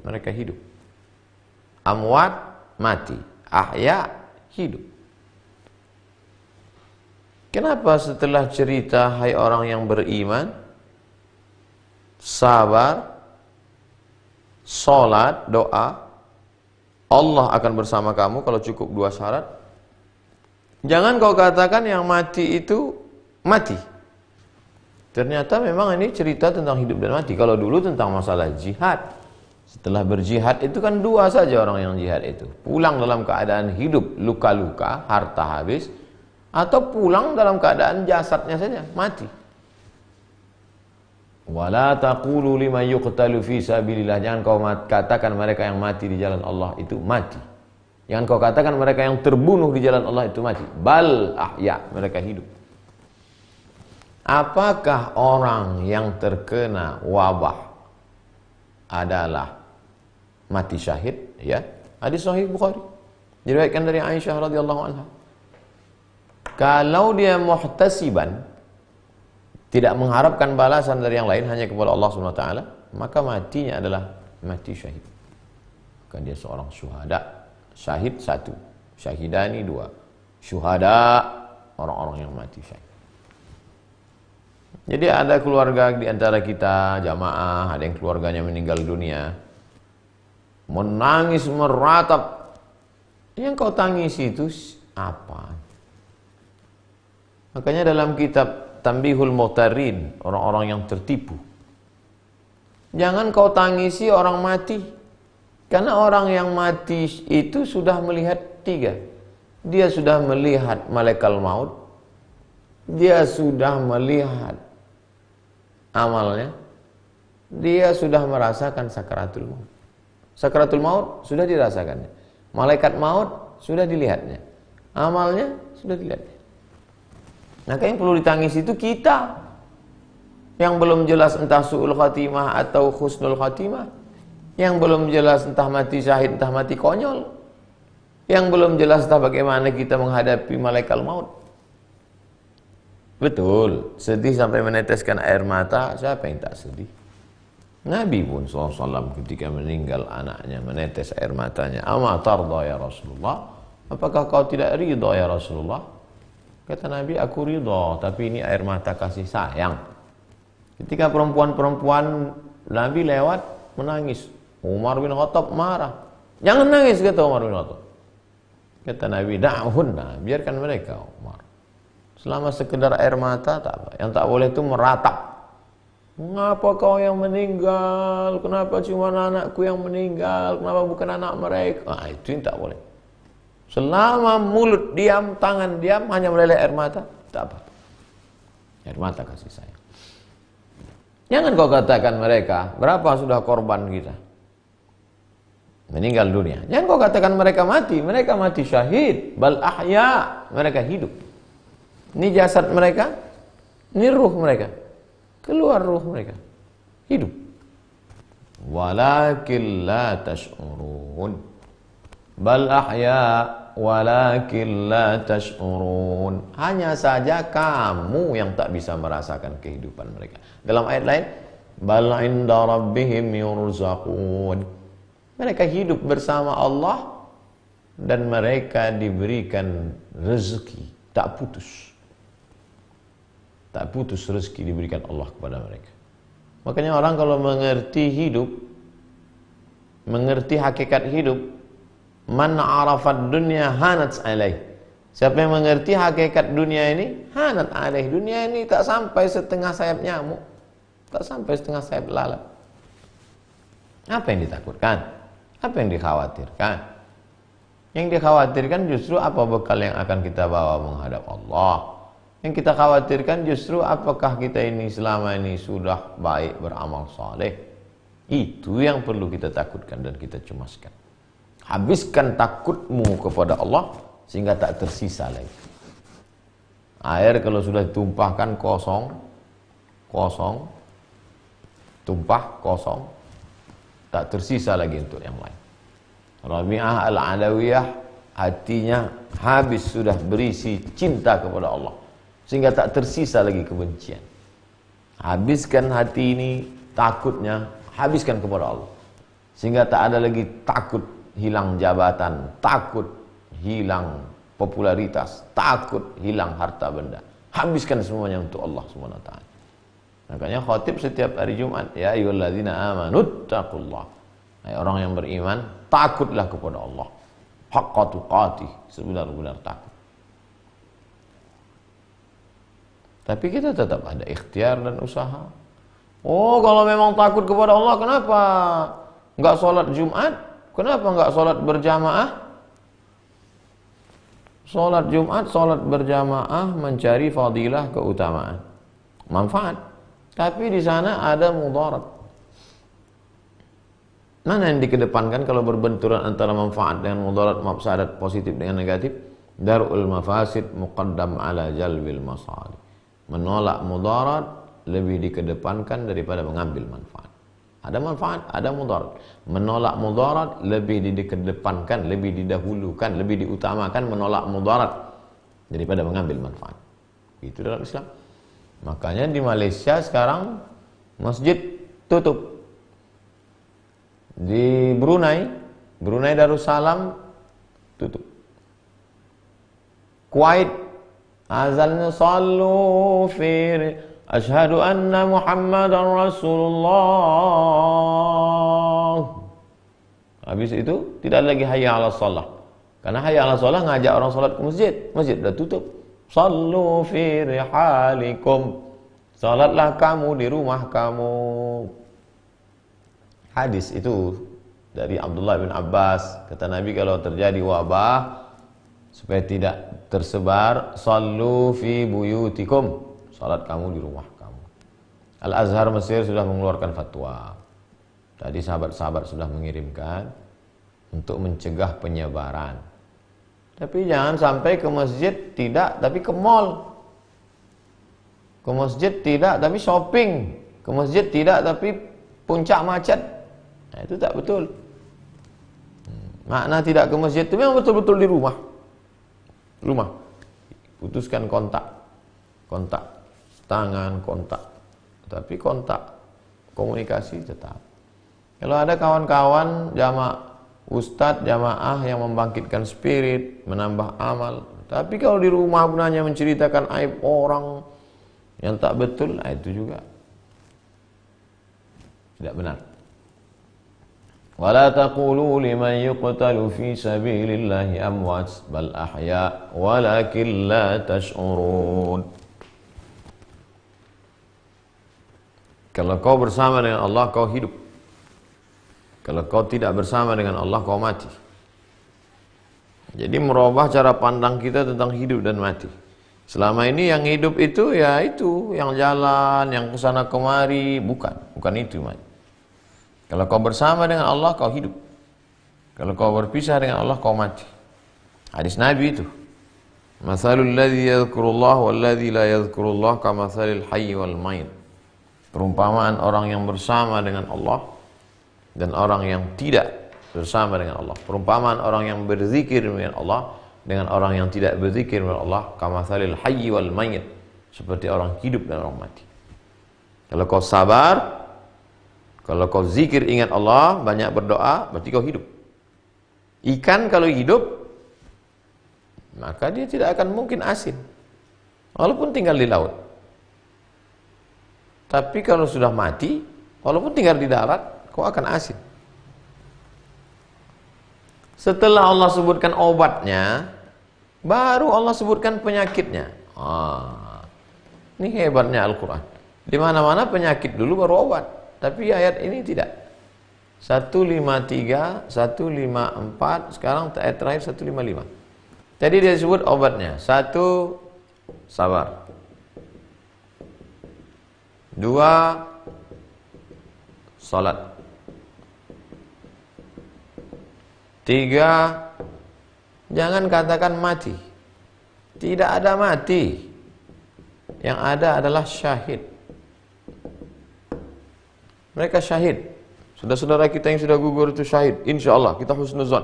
mereka hidup. Amwat, mati. Ahya, hidup. Kenapa setelah cerita hai orang yang beriman, sabar, sholat, doa, Allah akan bersama kamu kalau cukup 2 syarat, jangan kau katakan yang mati itu mati. Ternyata memang ini cerita tentang hidup dan mati. Kalau dulu tentang masalah jihad, setelah berjihad itu kan dua saja orang yang jihad itu. Pulang dalam keadaan hidup, luka-luka, harta habis, atau pulang dalam keadaan jasadnya saja, mati. Wala taqulu liman yuqtalu fi sabilillah. Jangan kau katakan mereka yang mati di jalan Allah itu mati. Jangan kau katakan mereka yang terbunuh di jalan Allah itu mati. Bal ahya, mereka hidup. Apakah orang yang terkena wabah adalah mati syahid? Ya, hadis sahih Bukhari diriwayatkan dari Aisyah radhiyallahu anha. Kalau dia muhtasiban, tidak mengharapkan balasan dari yang lain, hanya kepada Allah Subhanahu wa taala, maka matinya adalah mati syahid. Maka dia seorang syuhada. Syahid satu, syahidani dua, syuhada orang-orang yang mati syahid. Jadi ada keluarga di antara kita jamaah, ada yang keluarganya meninggal dunia, menangis meratap. Yang kau tangisi itu apa? Makanya dalam kitab Tanbihul Muhtarin, orang-orang yang tertipu, jangan kau tangisi orang mati. Karena orang yang mati itu sudah melihat tiga. Dia sudah melihat malaikat maut, dia sudah melihat amalnya, dia sudah merasakan sakaratul maut. Sakaratul maut sudah dirasakannya, malaikat maut sudah dilihatnya, amalnya sudah dilihatnya. Nah, yang perlu ditangis itu kita yang belum jelas entah su'ul khatimah atau husnul khatimah, yang belum jelas entah mati syahid entah mati konyol, yang belum jelas entah bagaimana kita menghadapi malaikat maut. Betul, sedih sampai meneteskan air mata, siapa yang tak sedih? Nabi pun SAW ketika meninggal anaknya menetes air matanya. Ama tarda ya Rasulullah, apakah kau tidak ridha ya Rasulullah? Kata Nabi, aku ridha, tapi ini air mata kasih sayang. Ketika perempuan-perempuan Nabi lewat menangis, Umar bin Khattab marah. Jangan nangis, kata Umar bin Khattab. Kata Nabi, da'hunna, biarkan mereka Umar. Selama sekedar air mata tak apa. Yang tak boleh itu meratap. Mengapa kau yang meninggal? Kenapa cuma anakku yang meninggal? Kenapa bukan anak mereka? Nah, itu yang tak boleh. Selama mulut diam, tangan diam, hanya meleleh air mata, tak apa. Air mata kasih sayang. Jangan kau katakan mereka, berapa sudah korban kita meninggal dunia. Jangan kau katakan mereka mati syahid. Bal ahya, mereka hidup. Ini jasad mereka, ini ruh mereka, keluar ruh mereka, hidup. Walakin la tash'urun. Bal ahya walakin la tash'urun. Hanya saja kamu yang tak bisa merasakan kehidupan mereka. Dalam ayat lain, bal inda rabbihim yurzaqun. Mereka hidup bersama Allah dan mereka diberikan rezeki tak putus. Tak putus rezeki diberikan Allah kepada mereka. Makanya orang kalau mengerti hidup, mengerti hakikat hidup, man arafat dunya hanat alaih. Siapa yang mengerti hakikat dunia ini, hanat alaih. Dunia ini tak sampai setengah sayap nyamuk, tak sampai setengah sayap lalat. Apa yang ditakutkan? Apa yang dikhawatirkan? Yang dikhawatirkan justru apa bekal yang akan kita bawa menghadap Allah. Yang kita khawatirkan justru apakah kita ini selama ini sudah baik beramal saleh. Itu yang perlu kita takutkan dan kita cemaskan. Habiskan takutmu kepada Allah sehingga tak tersisa lagi. Air kalau sudah ditumpahkan kosong, tumpah kosong, tak tersisa lagi untuk yang lain. Rabi'ah al-Adawiyah, hatinya habis sudah berisi cinta kepada Allah sehingga tak tersisa lagi kebencian. Habiskan hati ini takutnya, habiskan kepada Allah sehingga tak ada lagi takut hilang jabatan, takut hilang popularitas, takut hilang harta benda. Habiskan semuanya untuk Allah Subhanahu wa taala. Makanya khatib setiap hari Jumat, ya ayyuhalladzina amanu taqullah. Hai orang yang beriman, takutlah kepada Allah. Haqqa tuqatih, sebenar-benar takut. Tapi kita tetap ada ikhtiar dan usaha. Oh, kalau memang takut kepada Allah, kenapa nggak sholat Jumat? Kenapa nggak sholat berjamaah? Sholat Jumat, sholat berjamaah mencari fadilah, keutamaan, manfaat. Tapi di sana ada mudarat. Mana yang dikedepankan kalau berbenturan antara manfaat dengan mudarat, mafsadat, positif dengan negatif? Darul mafasid muqaddam ala jalbil masalih. Menolak mudarat lebih dikedepankan daripada mengambil manfaat. Ada manfaat, ada mudarat. Menolak mudarat lebih dikedepankan, lebih didahulukan, lebih diutamakan menolak mudarat daripada mengambil manfaat. Itu dalam Islam. Makanya di Malaysia sekarang masjid tutup. Di Brunei Darussalam tutup. Kuwait azannya sallu fi asyhadu anna Muhammadan Rasulullah. Habis itu tidak lagi hayya 'alas shalah. Karena hayya 'alas shalah ngajak orang salat ke masjid. Masjid sudah tutup. Sallu fi rihalikum. Salatlah kamu di rumah kamu. Hadis itu dari Abdullah bin Abbas, kata Nabi, kalau terjadi wabah supaya tidak tersebar, sallu fi buyutikum. Salat kamu di rumah kamu. Al-Azhar Mesir sudah mengeluarkan fatwa. Tadi sahabat-sahabat sudah mengirimkan untuk mencegah penyebaran. Tapi jangan sampai ke masjid tidak, tapi ke mall. Ke masjid tidak, tapi shopping. Ke masjid tidak, tapi puncak macet. Nah, itu tak betul. Makna tidak ke masjid itu memang betul-betul di rumah. Rumah. Putuskan kontak tangan, kontak. Tapi kontak komunikasi tetap. Kalau ada kawan-kawan ustadz jamaah yang membangkitkan spirit, menambah amal. Tapi kalau di rumah pun hanya menceritakan aib orang yang tak betul, itu juga tidak benar. Wala taqulu liman yuqtalu fi sabilillahi amwat bal ahya walakin la tash'urun. Kalau kau bersama dengan Allah, kau hidup. Kalau kau tidak bersama dengan Allah, kau mati. Jadi merubah cara pandang kita tentang hidup dan mati. Selama ini yang hidup itu ya itu, yang jalan, yang kesana kemari, bukan itu mati. Kalau kau bersama dengan Allah, kau hidup. Kalau kau berpisah dengan Allah, kau mati. Hadis Nabi itu. Mathalul ladzi yadhkurullah wal ladzi la yadhkurullah kamathalil hayy wal mayt. Perumpamaan orang yang bersama dengan Allah dan orang yang tidak bersama dengan Allah. Perumpamaan orang yang berzikir dengan Allah dengan orang yang tidak berzikir dengan Allah, kamathalil hayy wal mayt, seperti orang hidup dan orang mati. Kalau kau sabar, kalau kau zikir ingat Allah, banyak berdoa, berarti kau hidup. Ikan kalau hidup, maka dia tidak akan mungkin asin, walaupun tinggal di laut. Tapi kalau sudah mati, walaupun tinggal di darat, kau akan asin. Setelah Allah sebutkan obatnya, baru Allah sebutkan penyakitnya. Ini hebatnya Al-Quran. Di mana-mana penyakit dulu baru obat. Tapi ayat ini tidak. 153, 154, sekarang ayat terakhir 155. Tadi dia sebut obatnya. 1, sabar. 2, salat. 3, jangan katakan mati. Tidak ada mati. Yang ada adalah syahid. Mereka syahid. Saudara-saudara kita yang sudah gugur itu syahid. Insya Allah kita husnuzon.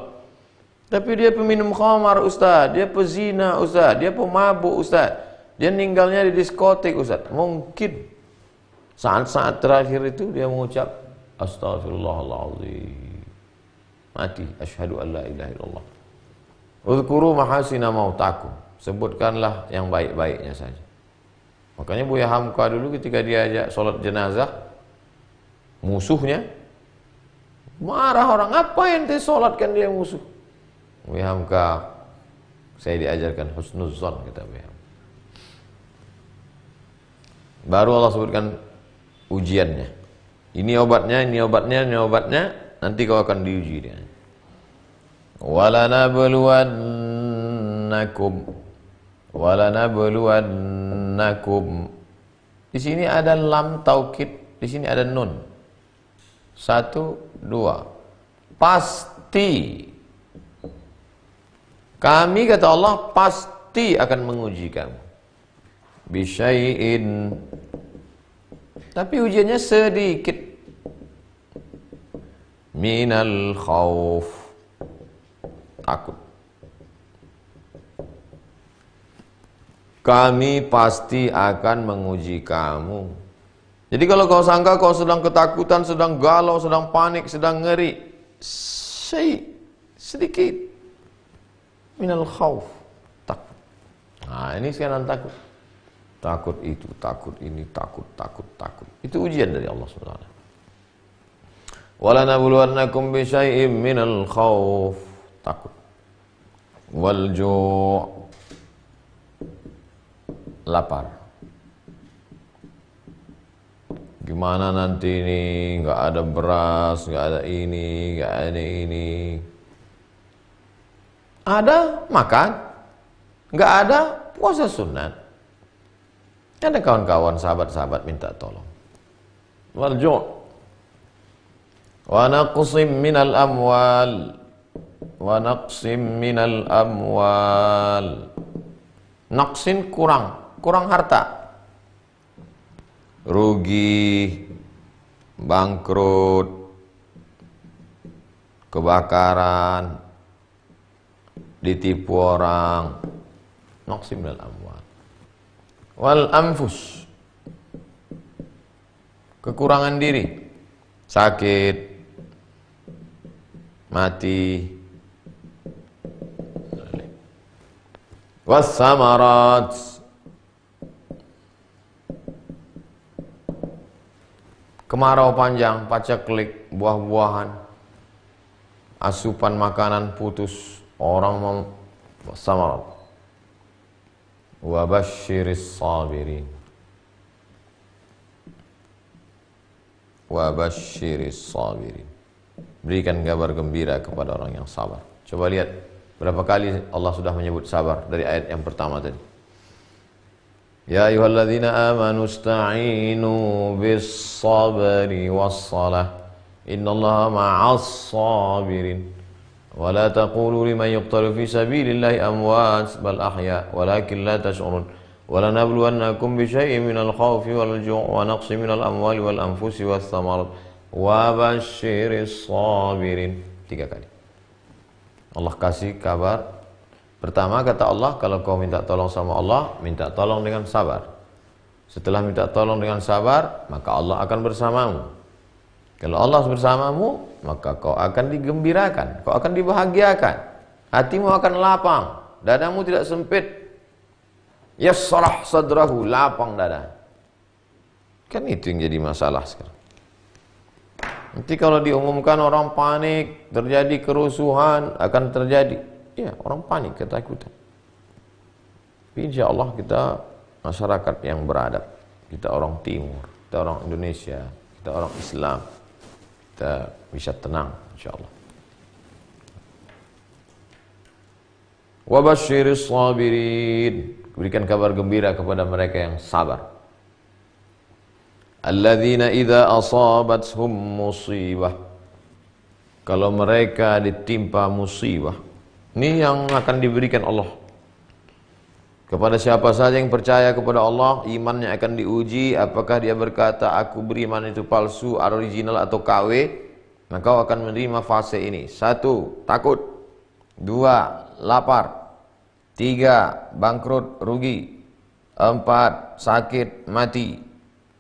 Tapi dia peminum khamar ustaz, dia pezina ustaz, dia pemabuk ustaz, dia meninggalnya di diskotik ustaz. Mungkin saat-saat terakhir itu dia mengucap Astaghfirullahaladzim, mati, asyhadu an la ilaha illallah. Uzkuru mahasina mautakum, sebutkanlah yang baik-baiknya saja. Makanya Buya Hamka dulu ketika diajak sholat jenazah, musuhnya marah orang, apa yang dia sholatkan dia musuh. Buya Hamka, saya diajarkan husnuzon, kata Buya Hamka. Baru Allah sebutkan ujiannya. Ini obatnya, ini obatnya, ini obatnya. Nanti kau akan diuji dia. Walanabluwannakum. Di sini ada lam taukid, di sini ada nun. 1, 2. Pasti. Kami kata Allah pasti akan menguji kamu. Bisyai'in. Tapi ujiannya sedikit. Minal khauf. Takut. Kami pasti akan menguji kamu. Jadi kalau kau sangka kau sedang ketakutan, sedang galau, sedang panik, sedang ngeri, sedikit. Minal khauf. Takut. Nah, ini sekarang takut. Takut itu, takut ini, takut. Itu ujian dari Allah SWT. Walanabluwannakum bisyai'im minal khauf. Takut. Wal ju'. Lapar. Gimana nanti ini? Nggak ada beras, nggak ada ini, nggak ada ini. Ada makan, nggak ada puasa sunat. Ada kawan-kawan, sahabat-sahabat minta tolong. Wal ju'. Wa naqsim minal amwal. Wa naqsim minal amwal. Naqsin kurang harta. Rugi, bangkrut, kebakaran, ditipu orang. Naqsim minal amwal. Wal anfus, kekurangan diri, sakit, mati. Wassamarat, kemarau panjang, paceklik, buah-buahan, asupan makanan putus, orang mau wassamarat. Wa basyiris sabirin. Wa basyiris sabirin. Berikan kabar gembira kepada orang yang sabar. Coba lihat berapa kali Allah sudah menyebut sabar dari ayat yang pertama tadi. Ya ayyuhalladzina amanu ista'inu bis sabri was salah. Innallaha ma'as sabirin. ولا تقولوا لمن يقتل في سبيل الله أموات بل أحياء ولكن لا تشعرون ولنبلونكم بشيء من الخوف والجوع ونقص من الأموال والأنفس والثمرات وبشر الصابرين. 3 kali Allah kasih kabar. Pertama kata Allah, kalau kau minta tolong sama Allah, minta tolong dengan sabar. Setelah minta tolong dengan sabar, maka Allah akan bersamamu. Kalau Allah bersamamu, maka kau akan digembirakan, kau akan dibahagiakan, hatimu akan lapang, dadamu tidak sempit. Yassarah sadrahu, lapang dada. Kan itu yang jadi masalah sekarang. Nanti kalau diumumkan orang panik, terjadi kerusuhan, akan terjadi. Ya, orang panik, ketakutan. Insya Allah kita masyarakat yang beradab. Kita orang Timur, kita orang Indonesia, kita orang Islam. Kita bisa tenang insyaallah. Wa basyiris sabirin. Berikan kabar gembira kepada mereka yang sabar. Alladzina idza asabathum musibah. Kalau mereka ditimpa musibah, ini yang akan diberikan Allah kepada siapa saja yang percaya kepada Allah, imannya akan diuji. Apakah dia berkata aku beriman itu palsu, original atau KW, maka kau akan menerima fase ini. 1. Takut. 2. Lapar. 3. Bangkrut, rugi. 4. Sakit, mati.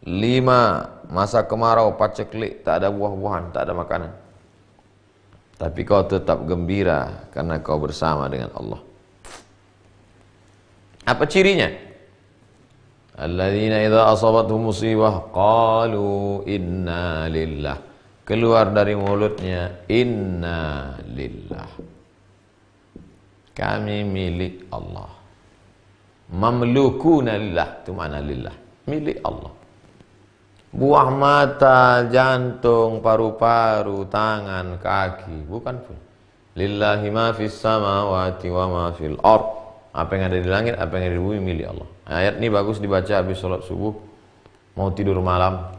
5. Masa kemarau, paceklik, tak ada buah-buahan, tak ada makanan. Tapi kau tetap gembira karena kau bersama dengan Allah. Apa cirinya? Alladzina idza asabatuhum musibah qalu inna lillah. Keluar dari mulutnya inna lillah. Kami milik Allah. Mamlukuna lillah, itu makna lillah. milik Allah. Buah mata, jantung, paru-paru, tangan, kaki, bukan punya. Lillahi ma fis samawati wa ma fil ard. Apa yang ada di langit, apa yang ada di bumi milik Allah. Ayat ini bagus dibaca habis sholat subuh, mau tidur malam.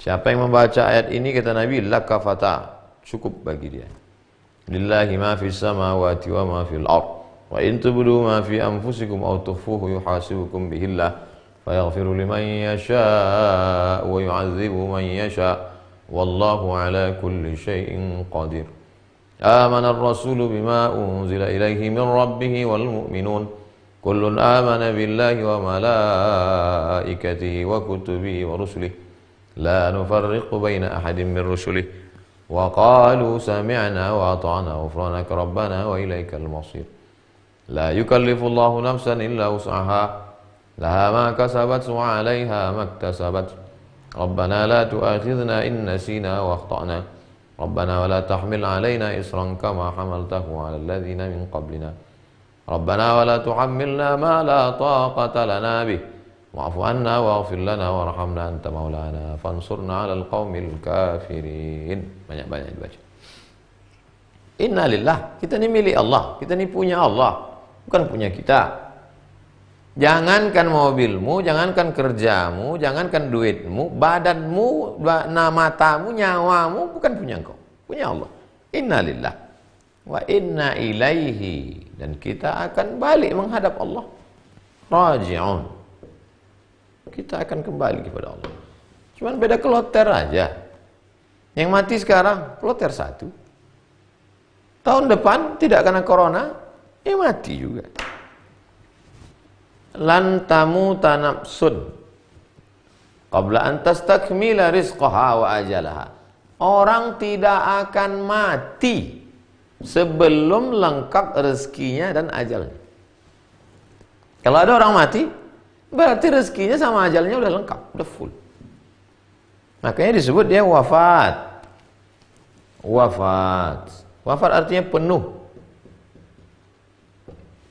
Siapa yang membaca ayat ini, kata Nabi, lakafata, cukup bagi dia. Lillahi ma fis samawati wa ma fil ard. Wa in tubdu ma fi anfusikum aw tukhfuhu yuhasibukum bihillah fayaghfiru liman yasha' wa yu'adzibu man yasha' wallahu ala kulli syai'in qadir. Amana ar-rasulu bima unzila ilaihi min rabbih wal mu'minun kullun amana billahi wa malaikatihi wa kutubihi wa rusulihi la nufarriqu baina ahadin min rusulihi wa qalu sami'na wa ata'na ghufranaka rabbana wa ilaikal masir. La yukallifullahu nafsan illa wus'aha laha ma kasabat wa 'alaiha ma iktasabat. Rabbana la tu'akhidhna in nasina wa akhtana. Rabbana wa la tahmil 'alaina isran kama hamaltahu 'alal ladzina min qablina. Rabbana wa la tuhammilna ma la taqata lana bih. Wa'fu 'anna waghfir lana warhamna anta maulana fansurna 'alal qaumil kafirin. Banyak-banyak dibaca. Innalillah, kita ini milik Allah, kita ini punya Allah, bukan punya kita. Jangankan mobilmu, jangankan kerjamu, jangankan duitmu, badanmu, matamu, nyawamu, bukan punya engkau, punya Allah. Innalillah wa inna ilaihi, dan kita akan balik menghadap Allah. Raji'un, kita akan kembali kepada Allah. Cuman beda kloter aja. Yang mati sekarang kloter satu. Tahun depan tidak kena corona, mati juga. Lan tamuta nafsun qabla an tastakmila rizqaha wa ajalaha. Orang tidak akan mati sebelum lengkap rezekinya dan ajalnya. Kalau ada orang mati, berarti rezekinya sama ajalnya udah lengkap, udah full. Makanya disebut dia wafat. Wafat. Wafat artinya penuh.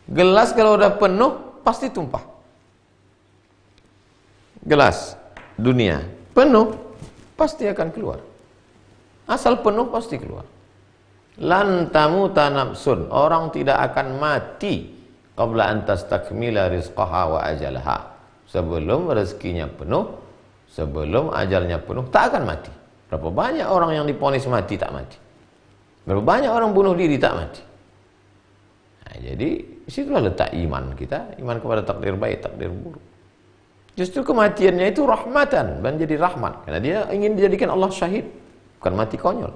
Gelas kalau udah penuh pasti tumpah. Gelas dunia penuh pasti akan keluar. Asal penuh pasti keluar. Lan tamuta nafsun, orang tidak akan mati qabla an tastakmila rizqaha wa ajalaha. Sebelum rezekinya penuh, sebelum ajalnya penuh, tak akan mati. Berapa banyak orang yang diponis mati tak mati. Berapa banyak orang bunuh diri tak mati. Nah, jadi disitulah letak iman kita, iman kepada takdir baik, takdir buruk. Justru kematiannya itu rahmatan, dan jadi rahmat, karena dia ingin dijadikan Allah syahid, bukan mati konyol.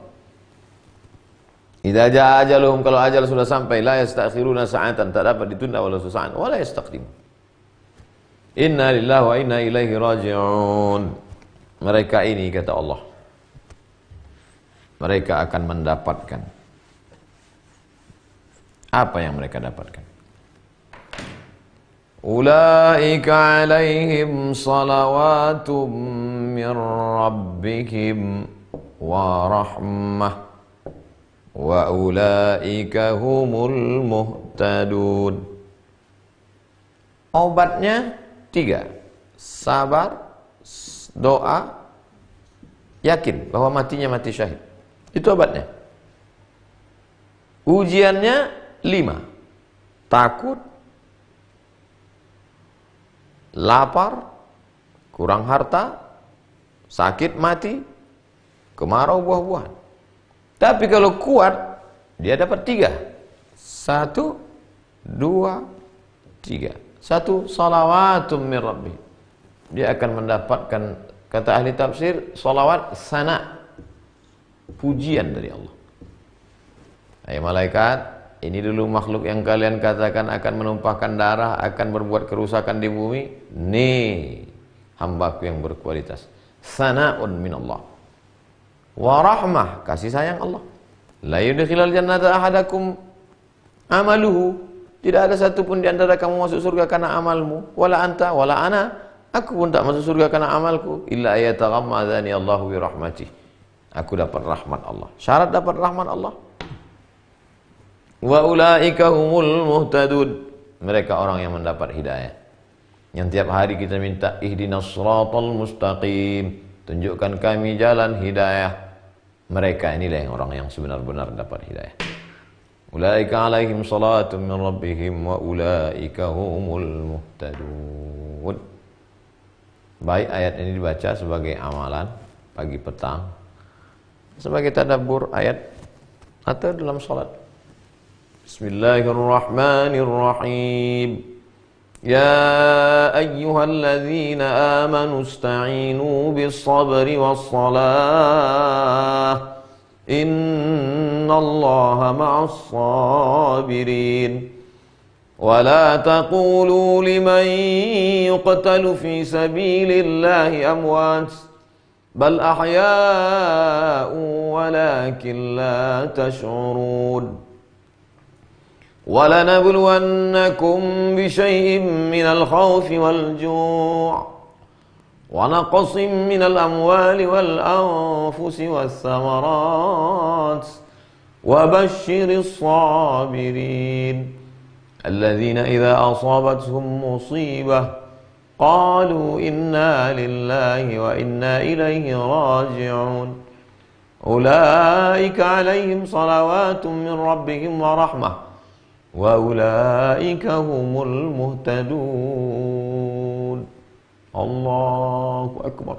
Idza jaa ajaluhum, kalau ajal sudah sampai, la yastakhiruna sa'atan, tak dapat ditunda wala sa'an, wala yastaqdim. Inna lillahi wa inna ilaihi raji'un. Mereka ini, kata Allah, mereka akan mendapatkan apa yang mereka dapatkan. Ulaika alaihim salawatum min rabbihim wa rahmah wa ulaika humul muhtadun. Obatnya 3: sabar, doa, yakin bahwa matinya mati syahid. Itu obatnya. Ujiannya 5: takut, lapar, kurang harta, sakit mati, kemarau buah-buahan. Tapi kalau kuat, dia dapat 3. 1, 2, 3. 1, salawatum min rabbih. Dia akan mendapatkan, kata ahli tafsir, salawat sana, pujian dari Allah. Hai malaikat, ini dulu makhluk yang kalian katakan akan menumpahkan darah, akan berbuat kerusakan di bumi. Nih, hambaku yang berkualitas. Sana'un min Allah. Wa rahmah, kasih sayang Allah. La yudkhilal jannata ahadakum amaluhu. Tidak ada satupun di antara kamu masuk surga karena amalmu. Wala anta, wala ana. Aku pun tak masuk surga karena amalku. Illa ayataghammadani Allahu bi rahmatih. Aku dapat rahmat Allah. Syarat dapat rahmat Allah. Wa ulaika humul muhtadun. Mereka orang yang mendapat hidayah. yang tiap hari kita minta ihdinas siratal mustaqim, tunjukkan kami jalan hidayah. Mereka inilah yang orang yang sebenar-benar dapat hidayah. Ulaika alaihim salatun min rabbihim wa ulaika humul muhtadun. Baik, ayat ini dibaca sebagai amalan pagi petang, sebagai tadabbur ayat atau dalam salat. Bismillahirrahmanirrahim. Ya ayyuhalladzina amanu ista'inu bis-sabri was-salah. Innallaha ma'as-sabirin. Wa la taqulu liman yuqtalu fi sabilillahi amwat, bal ahya'un walakin la tash'urun. وَلَنَبْلُوَنَّكُمْ بِشَيْءٍ مِّنَ الْخَوْفِ وَالْجُوعِ وَنَقْصٍ مِّنَ الْأَمْوَالِ وَالْأَنفُسِ وَالثَّمَرَاتِ وَبَشِّرِ الصَّابِرِينَ الَّذِينَ إِذَا أَصَابَتْهُمْ مُصِيبَةٌ قَالُوا إِنَّا لِلَّهِ وَإِنَّا إِلَيْهِ رَاجِعُونَ أُولَئِكَ عَلَيْهِمْ صَلَوَاتٌ مِّن رَّبِّهِمْ وَرَحْمَةٌ wa ulaika humul muhtadun. Allahu akbar.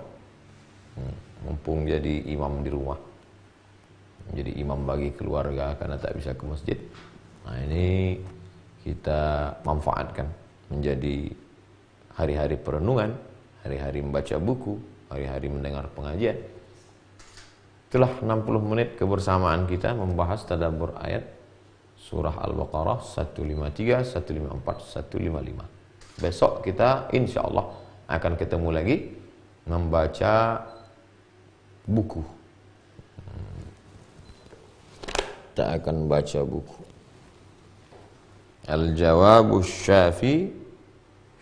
Mumpung jadi imam di rumah, menjadi imam bagi keluarga karena tak bisa ke masjid. Nah, ini kita manfaatkan menjadi hari-hari perenungan, hari-hari membaca buku, hari-hari mendengar pengajian. Itulah 60 menit kebersamaan kita membahas tadabbur ayat Surah Al-Baqarah 153, 154, 155. Besok kita insya Allah akan ketemu lagi membaca buku. Kita akan baca buku Al-Jawabus Syafi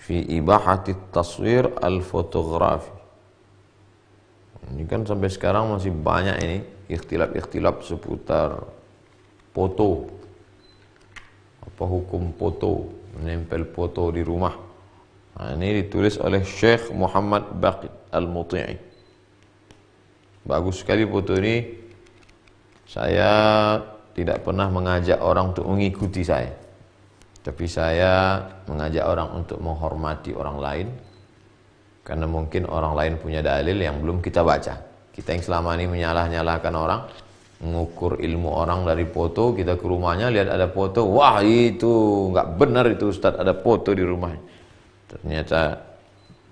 fi Ibahati Taswir Al-Fotografi. Ini kan sampai sekarang masih banyak ini ikhtilaf-ikhtilaf seputar foto. Apa hukum foto, menempel foto di rumah? Nah, ini ditulis oleh Syekh Muhammad Baqir Al-Muti'i. Bagus sekali foto ini. Saya tidak pernah mengajak orang untuk mengikuti saya, tapi saya mengajak orang untuk menghormati orang lain, karena mungkin orang lain punya dalil yang belum kita baca. Kita yang selama ini menyalah-nyalahkan orang, mengukur ilmu orang dari foto. Kita ke rumahnya lihat ada foto, wah itu nggak benar itu Ustaz, ada foto di rumahnya. Ternyata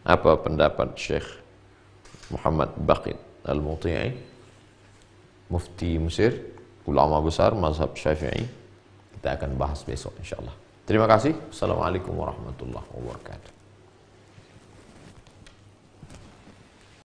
apa pendapat Syekh Muhammad Baqir Al-Muti'i, mufti Mesir, ulama besar mazhab Syafi'i. Kita akan bahas besok insyaallah. Terima kasih. Assalamualaikum warahmatullahi wabarakatuh.